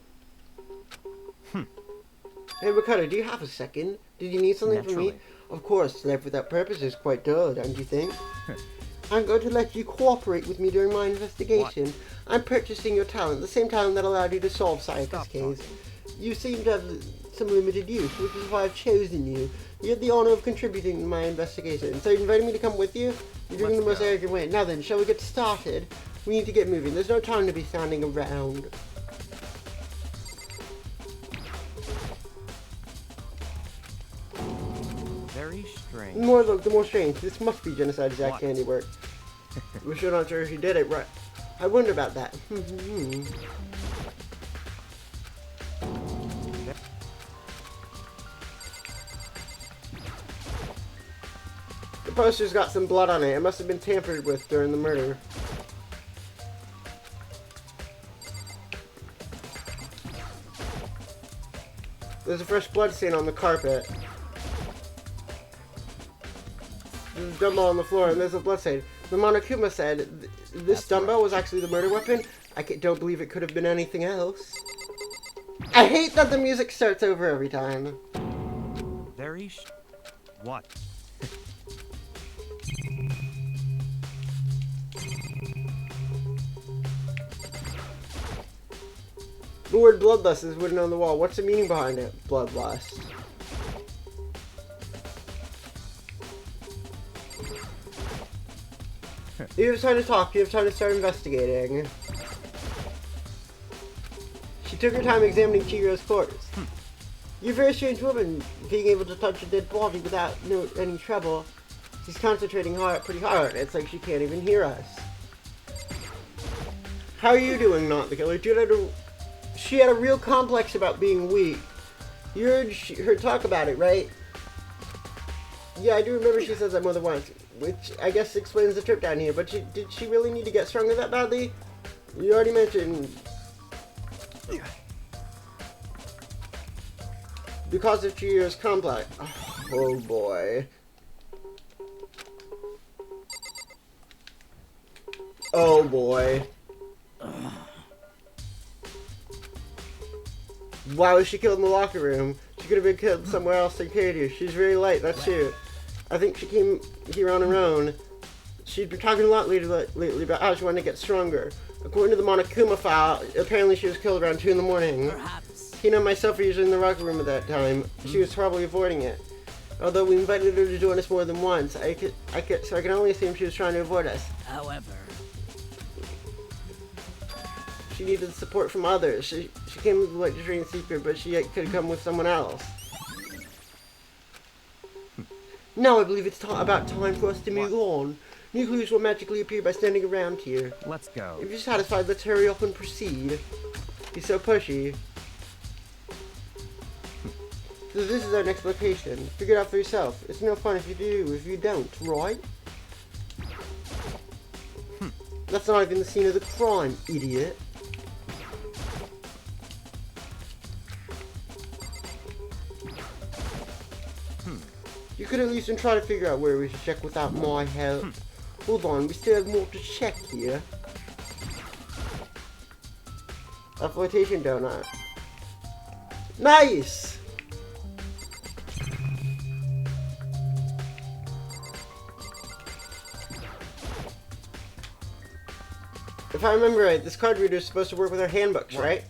Hey, Ricardo, do you have a second? Did you need something from me? Naturally. Of course, life without purpose is quite dull, don't you think? I'm going to let you cooperate with me during my investigation. What? I'm purchasing your talent, the same talent that allowed you to solve Sayaka's Stop case. talking. You seem to have some limited use, which is why I've chosen you. You have the honor of contributing to my investigation. So you invited me to come with you? You're doing the most go. arrogant way. Now then, shall we get started? We need to get moving. There's no time to be standing around. Very strange. The more strange. This must be Genocide Jack's What? handiwork. We're sure not sure if he did it right. I wonder about that. The poster's got some blood on it. It must have been tampered with during the murder. There's a fresh blood stain on the carpet. There's a dumbbell on the floor and there's a blood stain. The Monokuma said this dumbbell was actually the murder weapon. I don't believe it could have been anything else. I hate that the music starts over every time. very What? The word bloodlust is written on the wall. What's the meaning behind it? Bloodlust. You have time to talk. You have time to start investigating. She took her time examining Chihiro's corpse. You're a very strange woman, being able to touch a dead body without any trouble. She's concentrating pretty hard. It's like she can't even hear us. How are you doing, Not the Killer? She had a real complex about being weak. You heard her talk about it, right? Yeah, I do remember she says that more than once, which I guess explains the trip down here, but did she really need to get stronger that badly? You already mentioned... Because of Chihiro's complex. Oh boy. Oh boy. Why was she killed in the locker room? She could have been killed somewhere else than Katie. She's very light, that's true. I think she came here on her own. She'd been talking a lot lately about how she wanted to get stronger. According to the Monokuma file, apparently she was killed around 2 in the morning. Perhaps. Hina and myself were usually in the locker room at that time. She was probably avoiding it. Although we invited her to join us more than once, so I can only assume she was trying to avoid us. However, she needed support from others. She came with the light to train secret, but she could come with someone else. Now I believe it's about time for us to move on. New clues will magically appear by standing around here. Let's go. If you're satisfied, let's hurry up and proceed. He's so pushy. So this is our next location. Figure it out for yourself. It's no fun if you do, if you don't, right? That's not even the scene of the crime, idiot. You could at least try to figure out where we should check without my help. Hold on, we still have more to check here. A flotation donut. Nice! If I remember right, this card reader is supposed to work with our handbooks, right?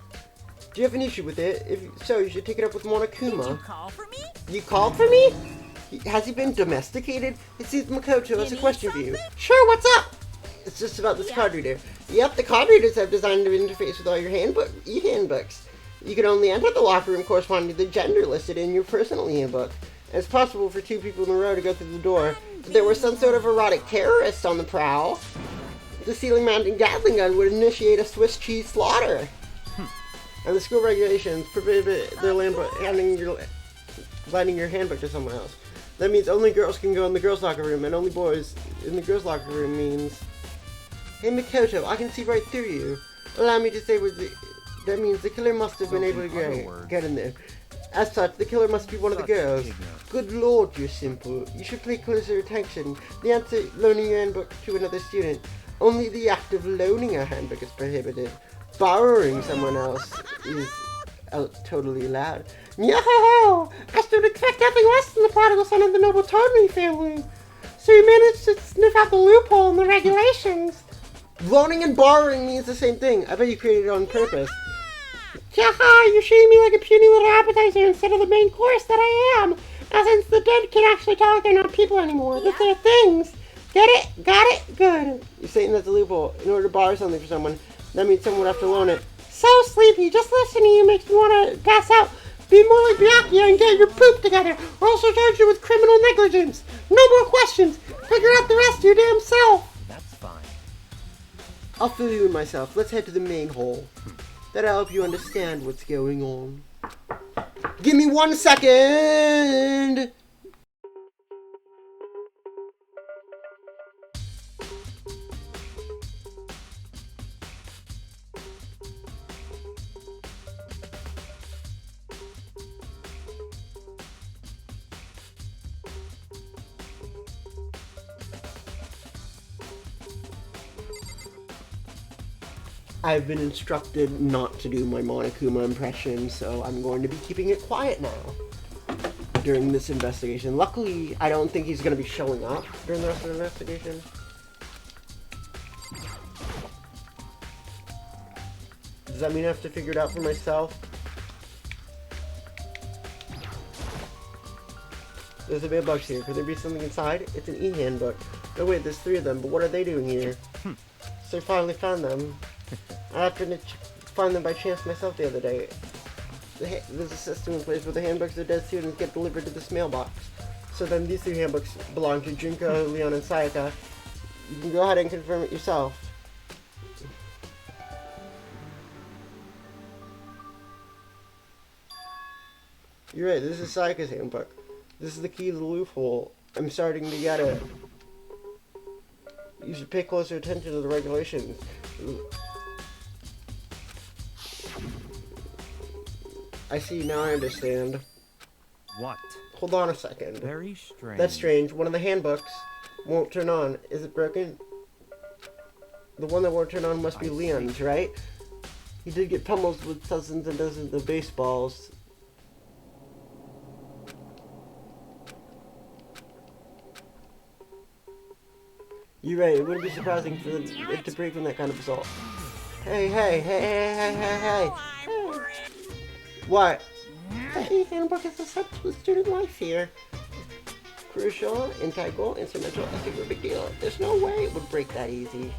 Do you have an issue with it? If so, you should take it up with Monokuma. did you call for me? You called for me? Has he been domesticated? It seems Makoto has a need question for you. something? Sure, what's up? It's just about this card reader. Yep, the card readers have designed an interface with all your e-handbooks. You can only enter the locker room corresponding to the gender listed in your personal e-handbook. And it's possible for 2 people in a row to go through the door. If there was some sort of erotic terrorist on the prowl, the ceiling-mounted Gatling gun would initiate a Swiss cheese slaughter. And the school regulations prohibit their lending your handbook to someone else. That means only girls can go in the girls' locker room, and only boys in the girls' locker room means... Hey Makoto, I can see right through you. Allow me to say that means the killer must have been able to get in there. As such, the killer must be one of the girls. Good lord, you're simple. You should pay closer attention. The answer, loaning your handbook to another student. Only the act of loaning a handbook is prohibited. Borrowing someone else is totally allowed. Yo-ho-ho! I still expect nothing less than the prodigal son of the noble Todley family. So you managed to sniff out the loophole in the regulations. Loaning and borrowing means the same thing. I bet you created it on purpose. Yaha! You're treating me like a puny little appetizer instead of the main course that I am. Now since the dead can actually talk, they're not people anymore. That they're things. Get it? Got it? Good. You're saying that's a loophole. In order to borrow something for someone, that means someone would have to loan it. So sleepy. Just listening to you makes me want to pass out. Be more like Byakuya and get your poop together. Or also charge you with criminal negligence. No more questions. Figure out the rest your damn self. That's fine. I'll fill you in myself. Let's head to the main hall. That'll help you understand what's going on. Give me 1 second. I've been instructed not to do my Monokuma impression, so I'm going to be keeping it quiet now. during this investigation. Luckily, I don't think he's going to be showing up during the rest of the investigation. Does that mean I have to figure it out for myself? There's a mailbox here. Could there be something inside? It's an e-handbook. No, wait, there's 3 of them, but what are they doing here? So I finally found them. I happened to find them by chance myself the other day. There's a system in place where the handbooks of dead students get delivered to this mailbox. So then these 3 handbooks belong to Junko, Leon, and Sayaka. You can go ahead and confirm it yourself. You're right, this is Sayaka's handbook. This is the key to the loophole. I'm starting to get it. You should pay closer attention to the regulations. I see, now I understand. What? Hold on a second. Very strange. That's strange. One of the handbooks won't turn on. Is it broken? The one that won't turn on must be Leon's, right? He did get pummeled with dozens and dozens of baseballs. You're right, it wouldn't be surprising for it to break from that kind of assault. Hey. What? The e-handbook is essential to student life here. Crucial, integral, instrumental, a super big deal. There's no way it would break that easy.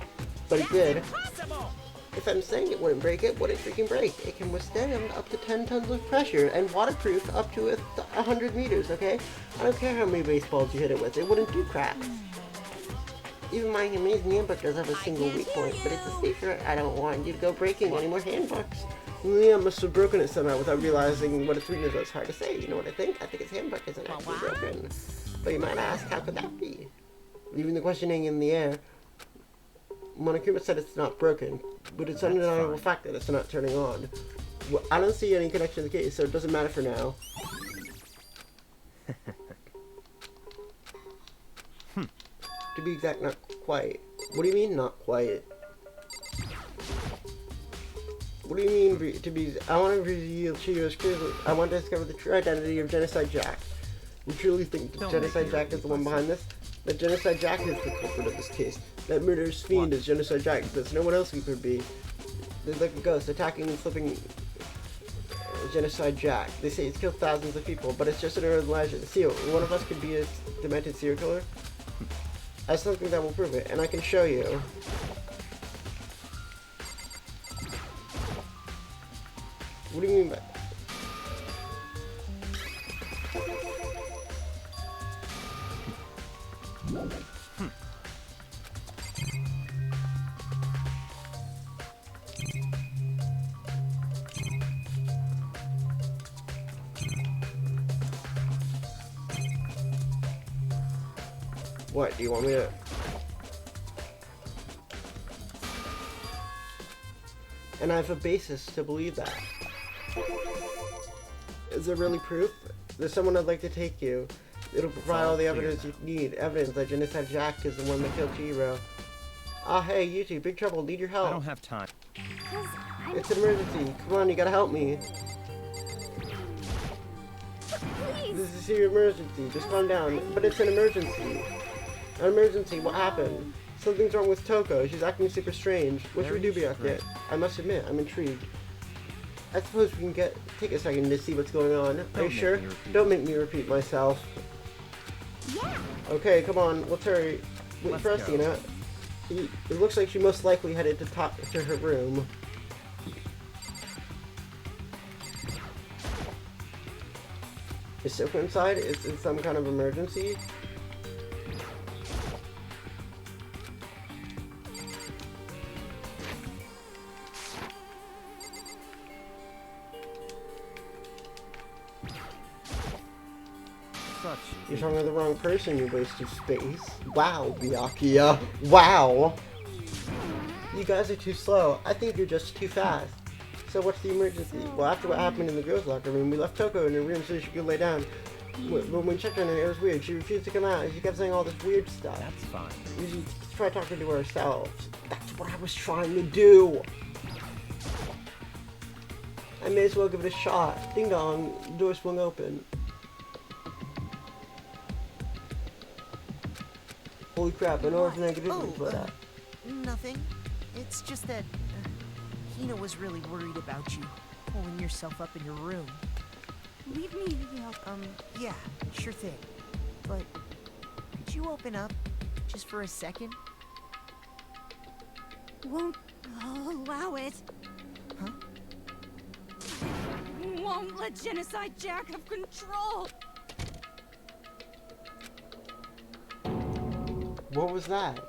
But it did. If I'm saying it wouldn't break, it wouldn't freaking break. It can withstand up to 10 tons of pressure and waterproof up to 100 meters, okay? I don't care how many baseballs you hit it with, it wouldn't do crap. Even my amazing handbook does have a single weak point, but it's a secret. I don't want you to go breaking any more handbooks. Leon must have broken it somehow without realizing what its weakness was. Hard to say. You know what I think? I think his handbook isn't actually broken. But you might ask, how could that be? Leaving the questioning in the air, Monokuma said it's not broken, but it's an undeniable fact that it's not turning on. Well, I don't see any connection to the case, so it doesn't matter for now. To be exact, not quite. What do you mean, not quite? What do you mean, to be... I want to reveal to you as clearly... I want to discover the true identity of Genocide Jack. You truly think that Genocide Jack is the one behind this? That Genocide Jack is the culprit of this case. That murderous fiend is Genocide Jack. There's no one else who could be. There's like a ghost attacking and flipping Genocide Jack. They say he's killed thousands of people, but it's just an urban legend. See, one of us could be a demented serial killer. I have something that will prove it, and I can show you. What do you mean by... What, do you want me to... And I have a basis to believe that. Is there really proof? There's someone I'd like to take you. It'll provide all the evidence you need. Evidence that Genocide Jack is the one that killed Chihiro. Ah, hey, you two, big trouble, need your help. I don't have time. It's an emergency. Come on, you gotta help me. Please. This is a serious emergency. Just calm down. But it's an emergency. An emergency? What happened? Something's wrong with Toko. She's acting super strange. What should we do about it? I must admit, I'm intrigued. I suppose we can take a second to see what's going on. Are you sure? Don't make me repeat myself. Yeah. Okay, come on. Let's hurry. Wait for us, Tina. It looks like she most likely headed to her room. Is Soko inside? Is it some kind of emergency? You're talking to the wrong person, you waste of space. Wow, Byakuya. Wow! You guys are too slow. I think you're just too fast. So what's the emergency? Well, after what happened in the girls' locker room, we left Toko in her room so she could lay down. When we checked on her, it was weird. She refused to come out, and she kept saying all this weird stuff. That's fine. We should try talking to her ourselves. That's what I was trying to do! I may as well give it a shot. Ding dong, the door swung open. Holy crap, I know it's negative for that. Nothing. It's just that Hina was really worried about you pulling yourself up in your room. Leave me alone. Yeah, sure thing. But could you open up just for a second? Won't allow it. Huh? Won't let Genocide Jack have control. What was that?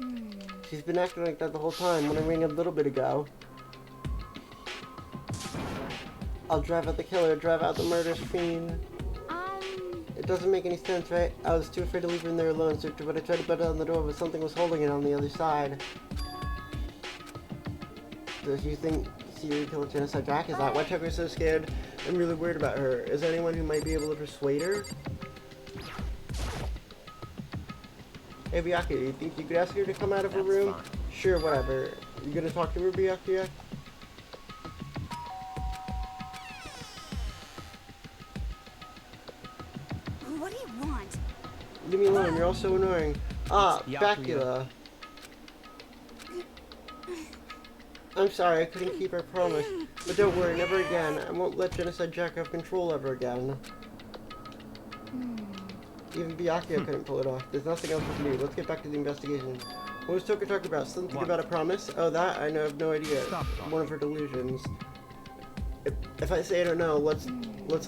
She's been acting like that the whole time when I rang a little bit ago. I'll drive out the killer, drive out the murderous fiend. It doesn't make any sense, right? I was too afraid to leave her in there alone, so but I tried to butt on the door, but something was holding it on the other side. Does you think serial killer Genocide Jack? Is that why Tucker's so scared? I'm really worried about her. Is there anyone who might be able to persuade her? Hey, Byakuya, you think you could ask her to come out of her room? Fine. Sure, whatever. You gonna talk to her, Byakuya? What do you want? Leave me alone, you're all so annoying. Ah, It's Byakuya. I'm sorry, I couldn't keep our promise. But don't worry, never again. I won't let Genocide Jack have control ever again. Even Byakuya couldn't pull it off. There's nothing else we can do. Let's get back to the investigation. What was Toka talking about? Something about a promise? Oh, that? I have no idea. Stop talking. One of her delusions. If I say I don't know, let's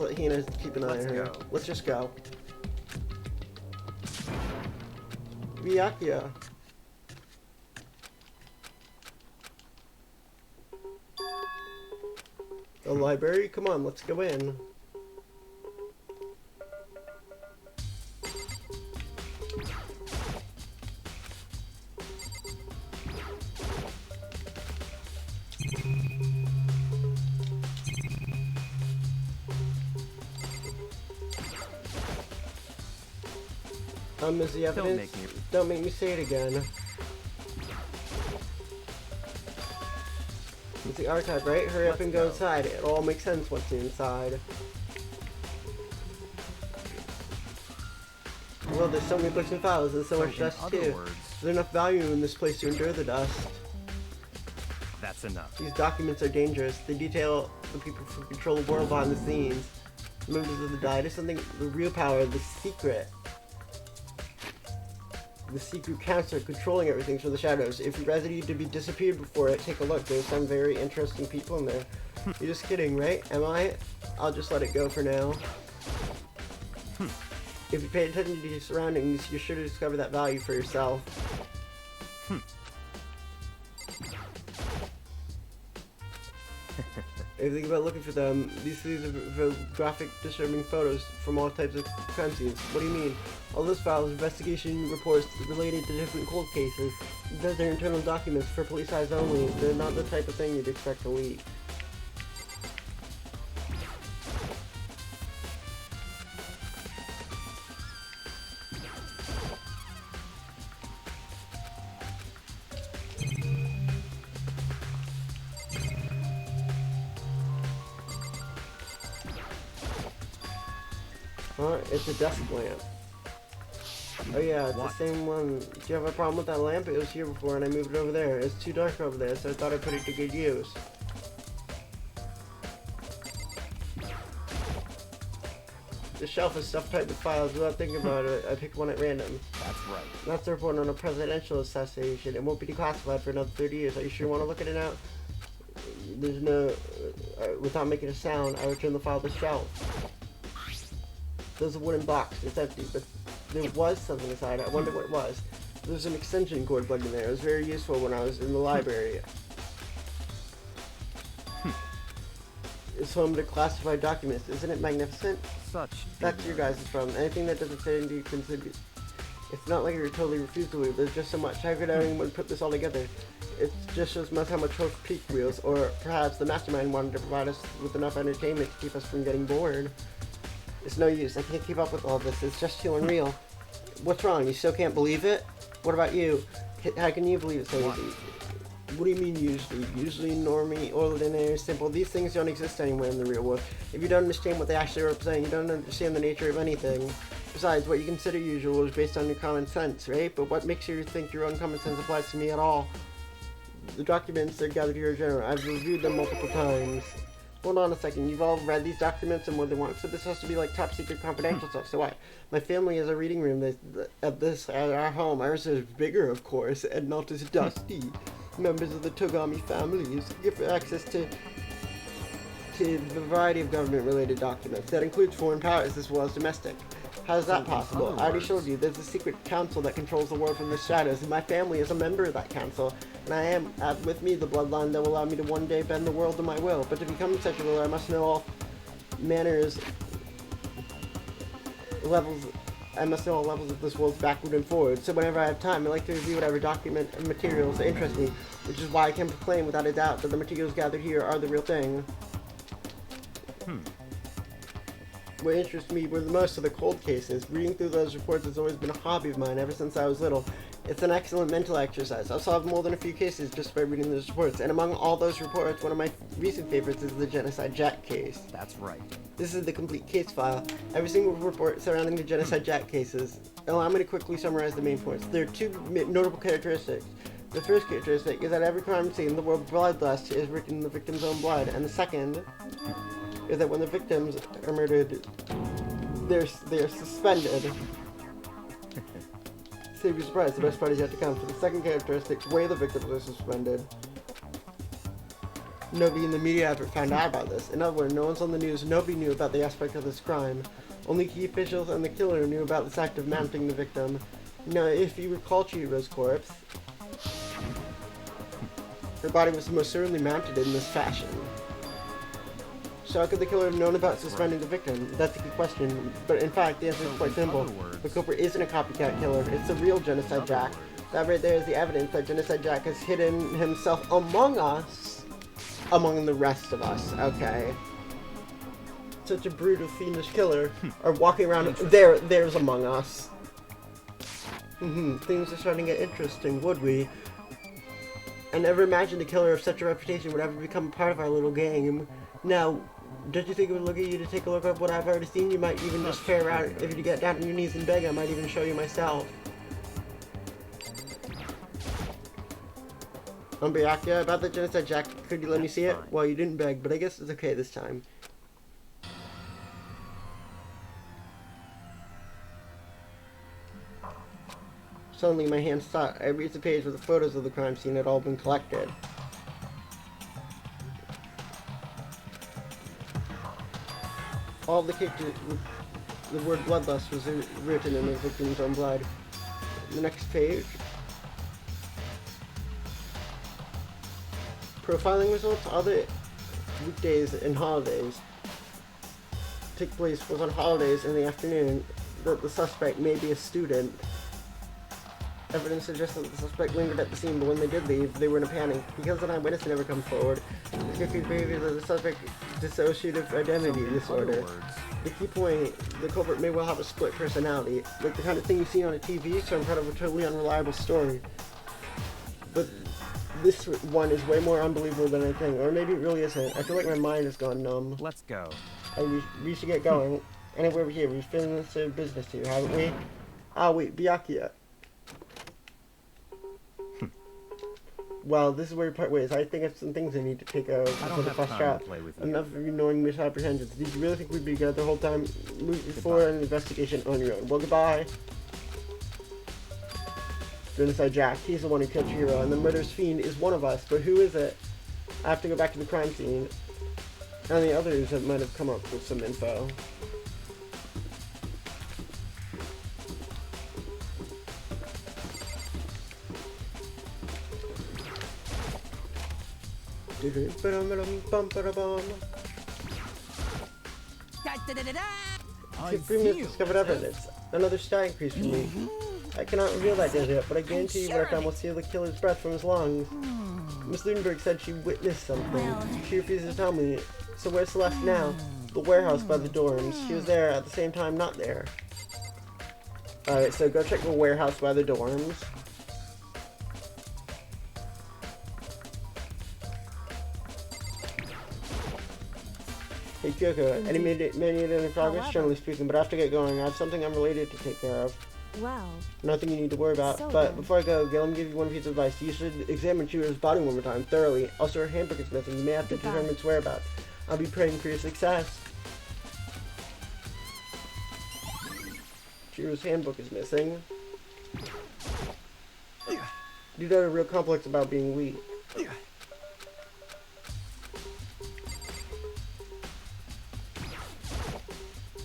let Hina keep an eye on Let's her. go. Let's just go. Byakuya. The library? Come on, let's go in. Is the evidence? Don't make me say it again. It's the archive, right? Hurry up and go inside. It all makes sense what's inside. Well, there's so many books and files and so much dust too. There's enough value in this place to endure the dust. That's enough. These documents are dangerous. They detail the people who control the world behind the scenes. Members of the Diet is something, the real power, the secret. The secret council controlling everything from the shadows. If you're ready to be disappeared before it, take a look. There's some very interesting people in there. You're just kidding, right? Am I? I'll just let it go for now. If you pay attention to your surroundings, you're sure to discover that value for yourself. If you think about looking for them, these are graphic, disturbing photos from all types of crime scenes. What do you mean? All those files, investigation reports related to different cold cases. They're internal documents for police eyes only. They're not the type of thing you'd expect to leak. It's a desk lamp. Oh yeah, it's the same one. Do you have a problem with that lamp? It was here before and I moved it over there. It's too dark over there, so I thought I'd put it to good use. The shelf is stuffed tight with files. Without thinking about it, I picked one at random. That's right. That's the report on a presidential assassination. It won't be declassified for another 30 years. Are you sure you want to look at it now? There's no... without making a sound, I return the file to the shelf. There's a wooden box. It's empty, but there was something inside. I wonder what it was. There's an extension cord plugged in there. It was very useful when I was in the library. It's home to classified documents. Isn't it magnificent? That's your guys' problem. Anything that doesn't fit into you contribute. It's not like you're totally refused to leave. There's just so much. How could anyone put this all together? It just shows how much hope peak wheels, or perhaps the mastermind wanted to provide us with enough entertainment to keep us from getting bored. It's no use. I can't keep up with all this. It's just too unreal. What's wrong? You still can't believe it? What about you? How can you believe it's so easy? What do you mean usually? Usually, normie, ordinary, simple. These things don't exist anywhere in the real world. If you don't understand what they actually represent, you don't understand the nature of anything. Besides, what you consider usual is based on your common sense, right? But what makes you think your own common sense applies to me at all? The documents are gathered here are general. I've reviewed them multiple times. Hold on a second, you've all read these documents and more than once, so this has to be like top secret confidential stuff. So what? My family has a reading room at our home. Ours is bigger, of course, and not as dusty. Members of the Togami families give access to a variety of government-related documents. That includes foreign powers as well as domestic. How is that possible? I already showed you, there's a secret council that controls the world from the shadows, and my family is a member of that council, and I have with me the bloodline that will allow me to one day bend the world to my will. But to become such a ruler, I must know all levels of this world backward and forward. So whenever I have time, I like to review whatever document and materials that interest me, which is why I can proclaim without a doubt that the materials gathered here are the real thing. What interests me were the most of the cold cases. Reading through those reports has always been a hobby of mine ever since I was little. It's an excellent mental exercise. I've solved more than a few cases just by reading those reports, and among all those reports, one of my recent favorites is the Genocide Jack case. That's right. This is the complete case file. Every single report surrounding the Genocide Jack cases. Allow me to quickly summarize the main points. There are two notable characteristics. The first characteristic is that every crime scene, the word bloodlust is written in the victim's own blood, and the second is that when the victims are murdered, they are suspended. Save you surprise, the best part is yet to come. For the second characteristic, where the victims are suspended, nobody in the media ever found out about this. In other words, no one's on the news, nobody knew about the aspect of this crime. Only key officials and the killer knew about this act of mounting the victim. Now, if you recall Chihiro's corpse, her body was most certainly mounted in this fashion. So how could the killer have known about suspending the victim? That's a good question, but in fact, the answer is quite simple. The culprit isn't a copycat killer, it's the real Genocide Jack. That right there is the evidence that Genocide Jack has hidden himself among us, among the rest of us, okay? Such a brutal, fiendish killer are walking around, there's among us. Things are starting to get interesting, would we? I never imagined a killer of such a reputation would ever become a part of our little game. Now, don't you think it would look at you to take a look at what I've already seen? You might even just fare out. If you get down on your knees and beg, I might even show you myself. Umbriakia, about the Genocide Jack, could you let me see it? Well, you didn't beg, but I guess it's okay this time. Suddenly, my hand stopped. I reached the page where the photos of the crime scene had all been collected. All the pictures, the word bloodlust was written in the victim's own blood. The next page. Profiling results. All the weekdays and holidays take place was on holidays in the afternoon. That the suspect may be a student. Evidence suggests that the suspect lingered at the scene, but when they did leave, they were in a panic. Because an eyewitness never come forward, the confused behavior of the suspect dissociative identity disorder. The key point, the culprit may well have a split personality, like the kind of thing you see on a TV, so I'm part of a totally unreliable story. But this one is way more unbelievable than I think, or maybe it really isn't. I feel like my mind has gone numb. Let's go. We should get going. Anyway, we're here. We've finished the business here, haven't we? Ah, wait, Byakuya. Well, this is where we part ways. I think I have some things I need to take out before the first trap. Enough of you knowing misapprehensions. Did you really think we'd be together the whole time? Move forward an investigation on your own. Well, goodbye. Genocide Jack, he's the one who killed Chihiro, and the murderous fiend is one of us, but who is it? I have to go back to the crime scene. And the others that might have come up with some info. Khepri discovered evidence. Another stat increase for me. I cannot reveal that data yet, but I guarantee you what I found will seal the killer's breath from his lungs. Miss Ludenberg said she witnessed something. She refuses to tell me. So where's Celeste now? The warehouse by the dorms. She was there at the same time, not there. Alright, so go check the warehouse by the dorms. Hey Kyoko, any made any progress? However- Generally speaking, but I have to get going. I have something unrelated to take care of. Well, Nothing you need to worry about. So But then- before I go, let me give you one piece of advice. You should examine Chihiro's body one more time, thoroughly. Also, her handbook is missing. You may have to Goodbye. determine its whereabouts. I'll be praying for your success. Chihiro's handbook is missing. Dude had a real complex about being weak.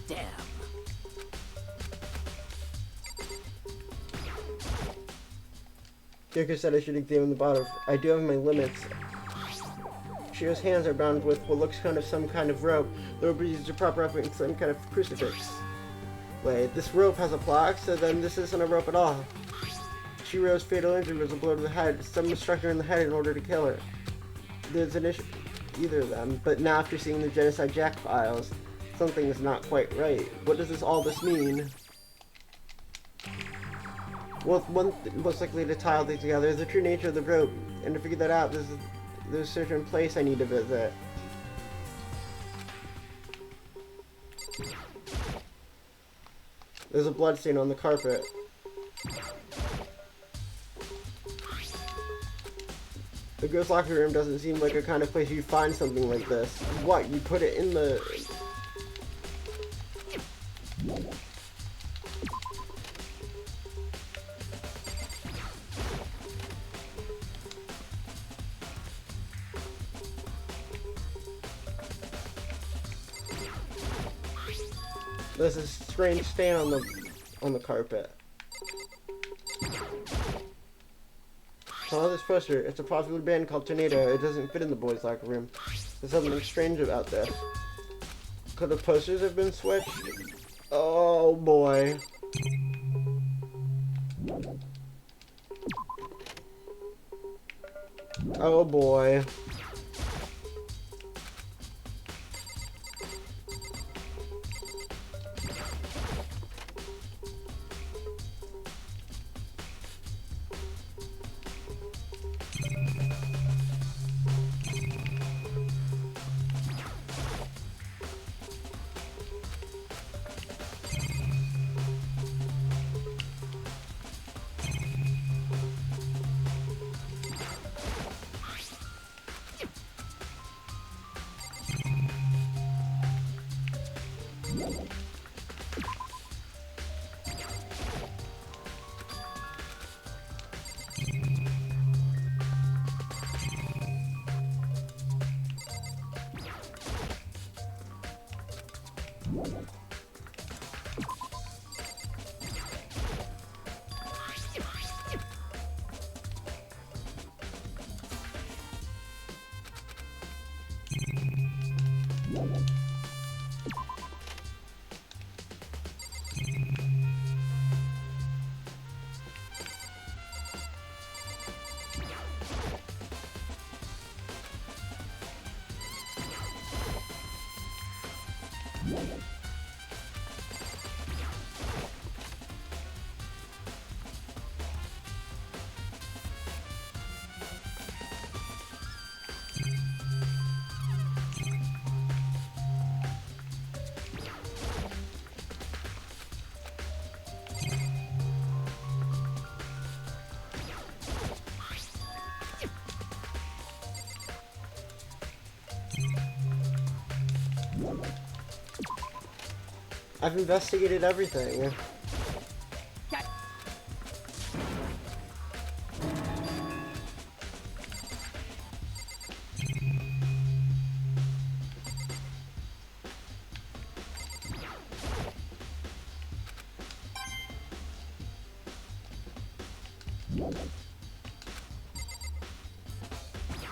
Damn. Kyoko said I should examine the bottle. I do have my limits. Chihiro's hands are bound with what looks kind of some kind of rope. The rope is used to prop her up in some kind of crucifix. Wait, this rope has a block, so then this isn't a rope at all. Chihiro's fatal injury was a blow to the head. Someone struck her in the head in order to kill her. There's an issue, either of them, but now after seeing the Genocide Jack files, something is not quite right. What does all this mean? Well, one most likely to tie all these together is the true nature of the rope, and to figure that out, there's a certain place I need to visit. There's a bloodstain on the carpet. The girls' locker room doesn't seem like a kind of place you find something like this. What, you put it in the... There's a strange stain on the carpet. Oh, this poster. It's a popular band called Tornado. It doesn't fit in the boys' locker room. There's something strange about this. Could the posters have been switched? Oh boy. Oh boy. I've investigated everything.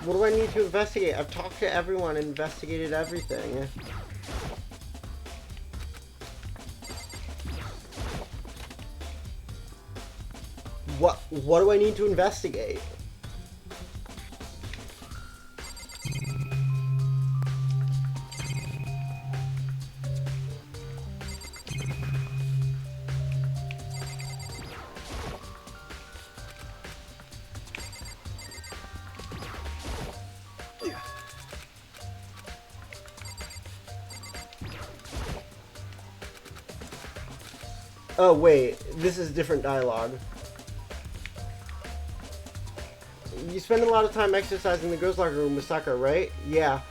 What do I need to investigate? I've talked to everyone and investigated everything. What do I need to investigate? Oh, wait. This is different dialogue. You spend a lot of time exercising in the girls' locker room with Sakura, right? Yeah.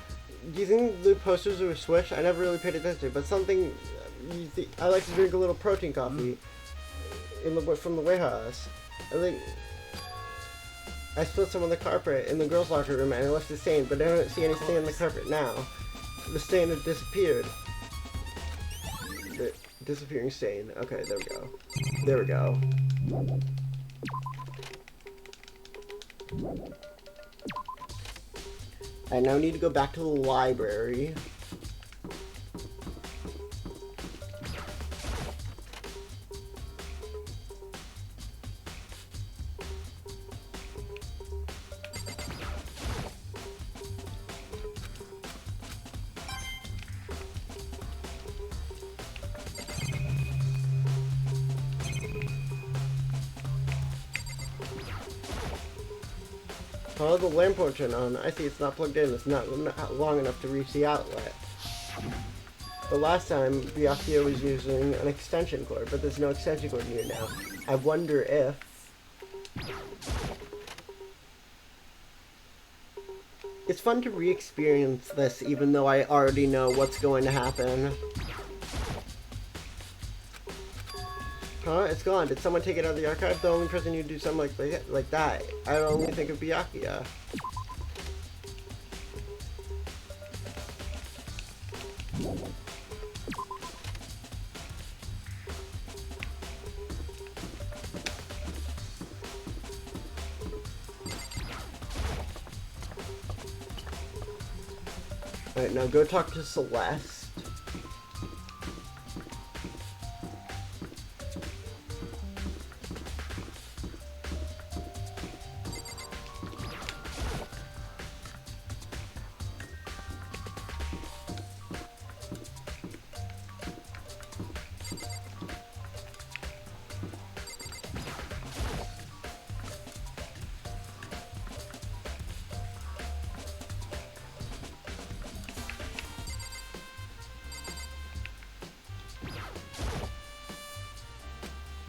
Do you think the posters are a switch? I never really paid attention, but something... I like to drink a little protein coffee from the warehouse. I think... I spilled some on the carpet in the girls' locker room and I left it stained, but I don't see any stain on the carpet now. The stain had disappeared. The disappearing stain. Okay, there we go. There we go. I now need to go back to the library. Oh, the lamp won't turn on. I see it's not plugged in. It's not long enough to reach the outlet. The last time, Byakuya was using an extension cord, but there's no extension cord here now. I wonder if... It's fun to re-experience this, even though I already know what's going to happen. Huh? It's gone. Did someone take it out of the archive? The only person who'd do something like that. I only think of Byakuya. Alright, now go talk to Celeste.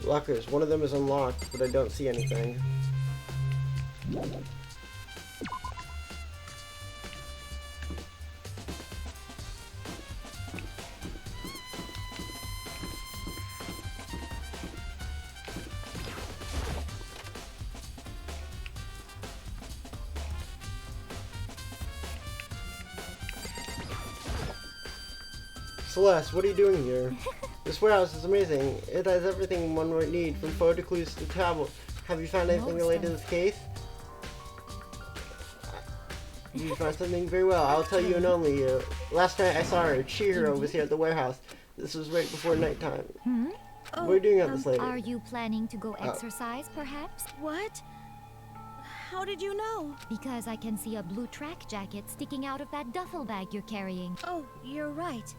Lockers. One of them is unlocked, but I don't see anything. Celeste, what are you doing here? This warehouse is amazing. It has everything one would need, from photo clues to tablet. Have you found anything related to this case? You found something very well. I'll tell you and only you. Last night I saw her. Chihiro was here at the warehouse. This was right before nighttime. What are you doing out this late? Are you planning to go exercise, perhaps? What? How did you know? Because I can see a blue track jacket sticking out of that duffel bag you're carrying. Oh, you're right.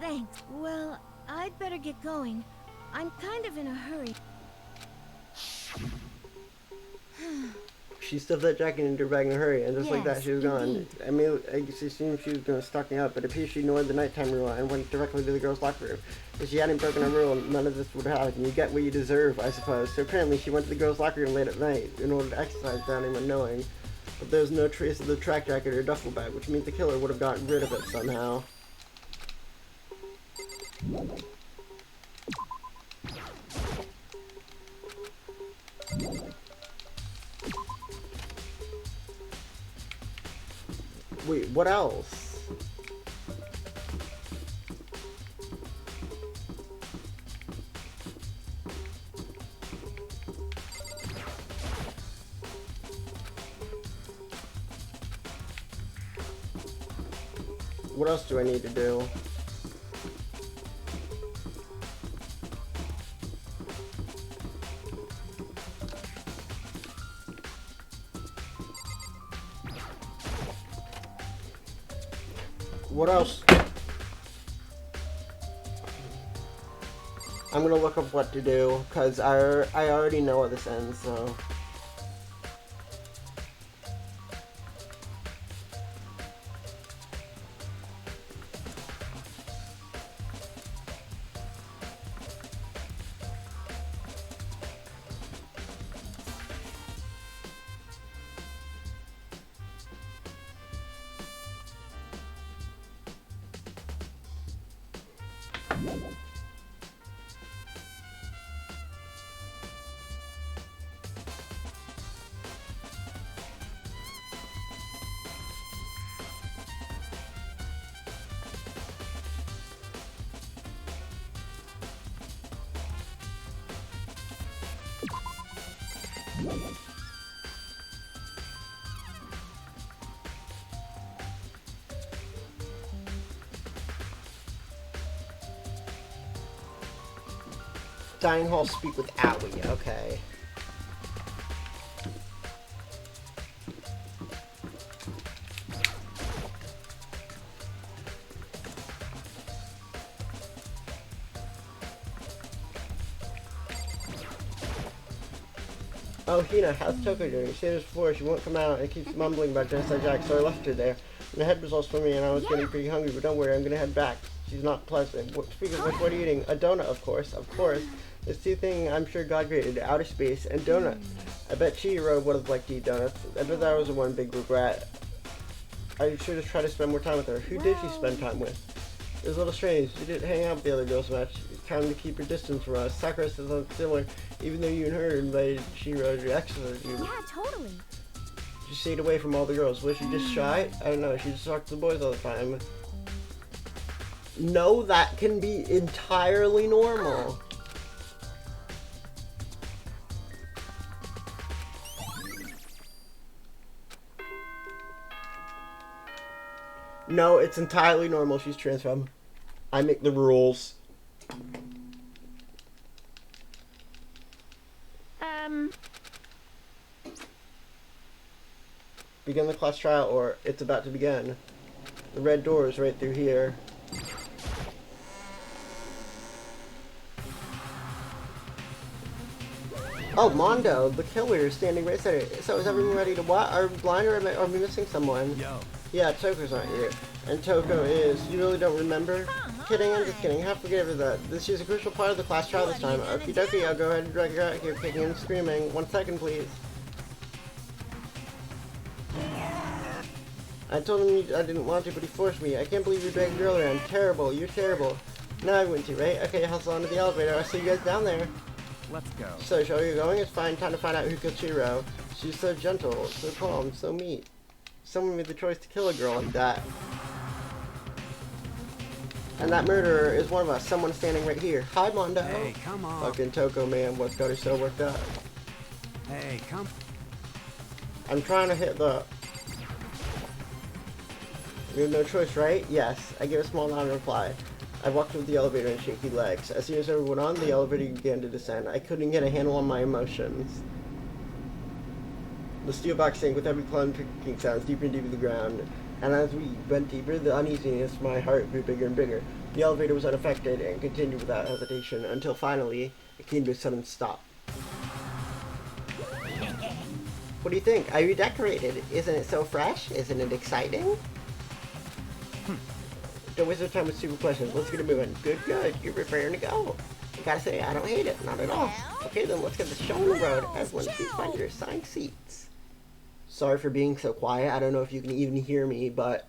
Thanks. Well, I'd better get going. I'm kind of in a hurry. She stuffed that jacket into her bag in a hurry, and just like that, Yes, she was gone. indeed. I mean, I guess assumed she was going to stock me up, but it appears she ignored the nighttime rule and went directly to the girls' locker room. If she hadn't broken a rule, none of this would have happened. You get what you deserve, I suppose. So apparently, she went to the girls' locker room late at night in order to exercise without anyone knowing. But there's no trace of the track jacket or duffel bag, which means the killer would have gotten rid of it somehow. Wait, what else? What else do I need to do? What else? I'm gonna look up what to do, because I already know how this ends, so... Dining hall speak with Owie, okay. Oh, Hina, how's Toko doing? She said this before, she won't come out and keeps mumbling about Genocide Jack, so I left her there. My head was all swimming and I was getting pretty hungry, but don't worry, I'm gonna head back. She's not pleasant. Speaking of which, what are you eating? A donut, of course, of course. There's two things I'm sure God created, outer space and donuts. I bet Chihiro would have liked to eat donuts. I bet that was the one big regret. I should have tried to spend more time with her. Who did you spend time with? It was a little strange. You didn't hang out with the other girls much. It's time to keep your distance from us. Sakura says something similar, even though you and her invited Chihiro to exercise you. Yeah, totally. She stayed away from all the girls. Was she just shy? I don't know. She just talked to the boys all the time. No, that can be entirely normal. No, it's entirely normal. She's transphobe. I make the rules. Begin the class trial, or it's about to begin. The red door is right through here. Oh, Mondo, the killer, is standing right there. So is everyone ready to what? Are we blind or are we missing someone? Yo. Yeah, Toko's not here. And Toko is. You really don't remember? Kidding, I'm just kidding. Have to forget over that. This is a crucial part of the class trial this time. Okie dokie, I'll go ahead and drag her out here, kicking and screaming. 1 second, please. I told him I didn't want to, but he forced me. I can't believe you dragged a girl around. Terrible, you're terrible. Now I went to, right? Okay, hustle onto the elevator. I'll see you guys down there. Let's go. So, shall we go going? It's fine. Time to find out who killed Chihiro. She's so gentle, so calm, so meek. Someone made the choice to kill a girl like that. And that murderer is one of us. Someone standing right here. Hi, Mondo. Hey, come on. Fucking Toko, man. What's got her so worked up? Hey, come. I'm trying to hit the... You have no choice, right? Yes. I gave a small nod in reply. I walked with the elevator in shaky legs. As soon as everyone went on, the elevator began to descend. I couldn't get a handle on my emotions. The steel box sank with every climb clicking sounds deeper and deeper to the ground. And as we went deeper, the uneasiness of my heart grew bigger and bigger. The elevator was unaffected and continued without hesitation until finally it came to a sudden stop. What do you think? I redecorated. Isn't it so fresh? Isn't it exciting? Don't waste our time with stupid questions. Let's get it moving. Good, good. You're preparing to go. I gotta say, I don't hate it. Not at all. Okay, then let's get the show on the road. Everyone, please find your assigned seats. Sorry for being so quiet. I don't know if you can even hear me, but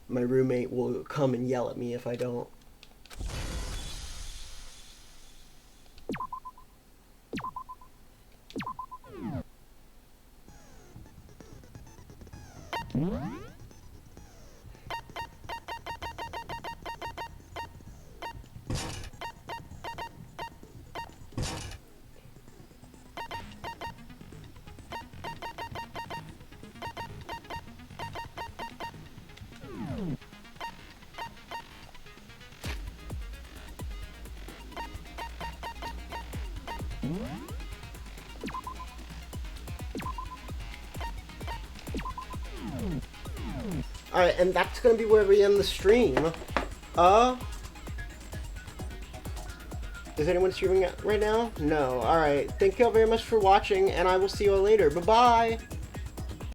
my roommate will come and yell at me if I don't. Alright, and that's gonna be where we end the stream. Is anyone streaming right now? No. Alright, thank you all very much for watching, and I will see you all later. Bye-bye!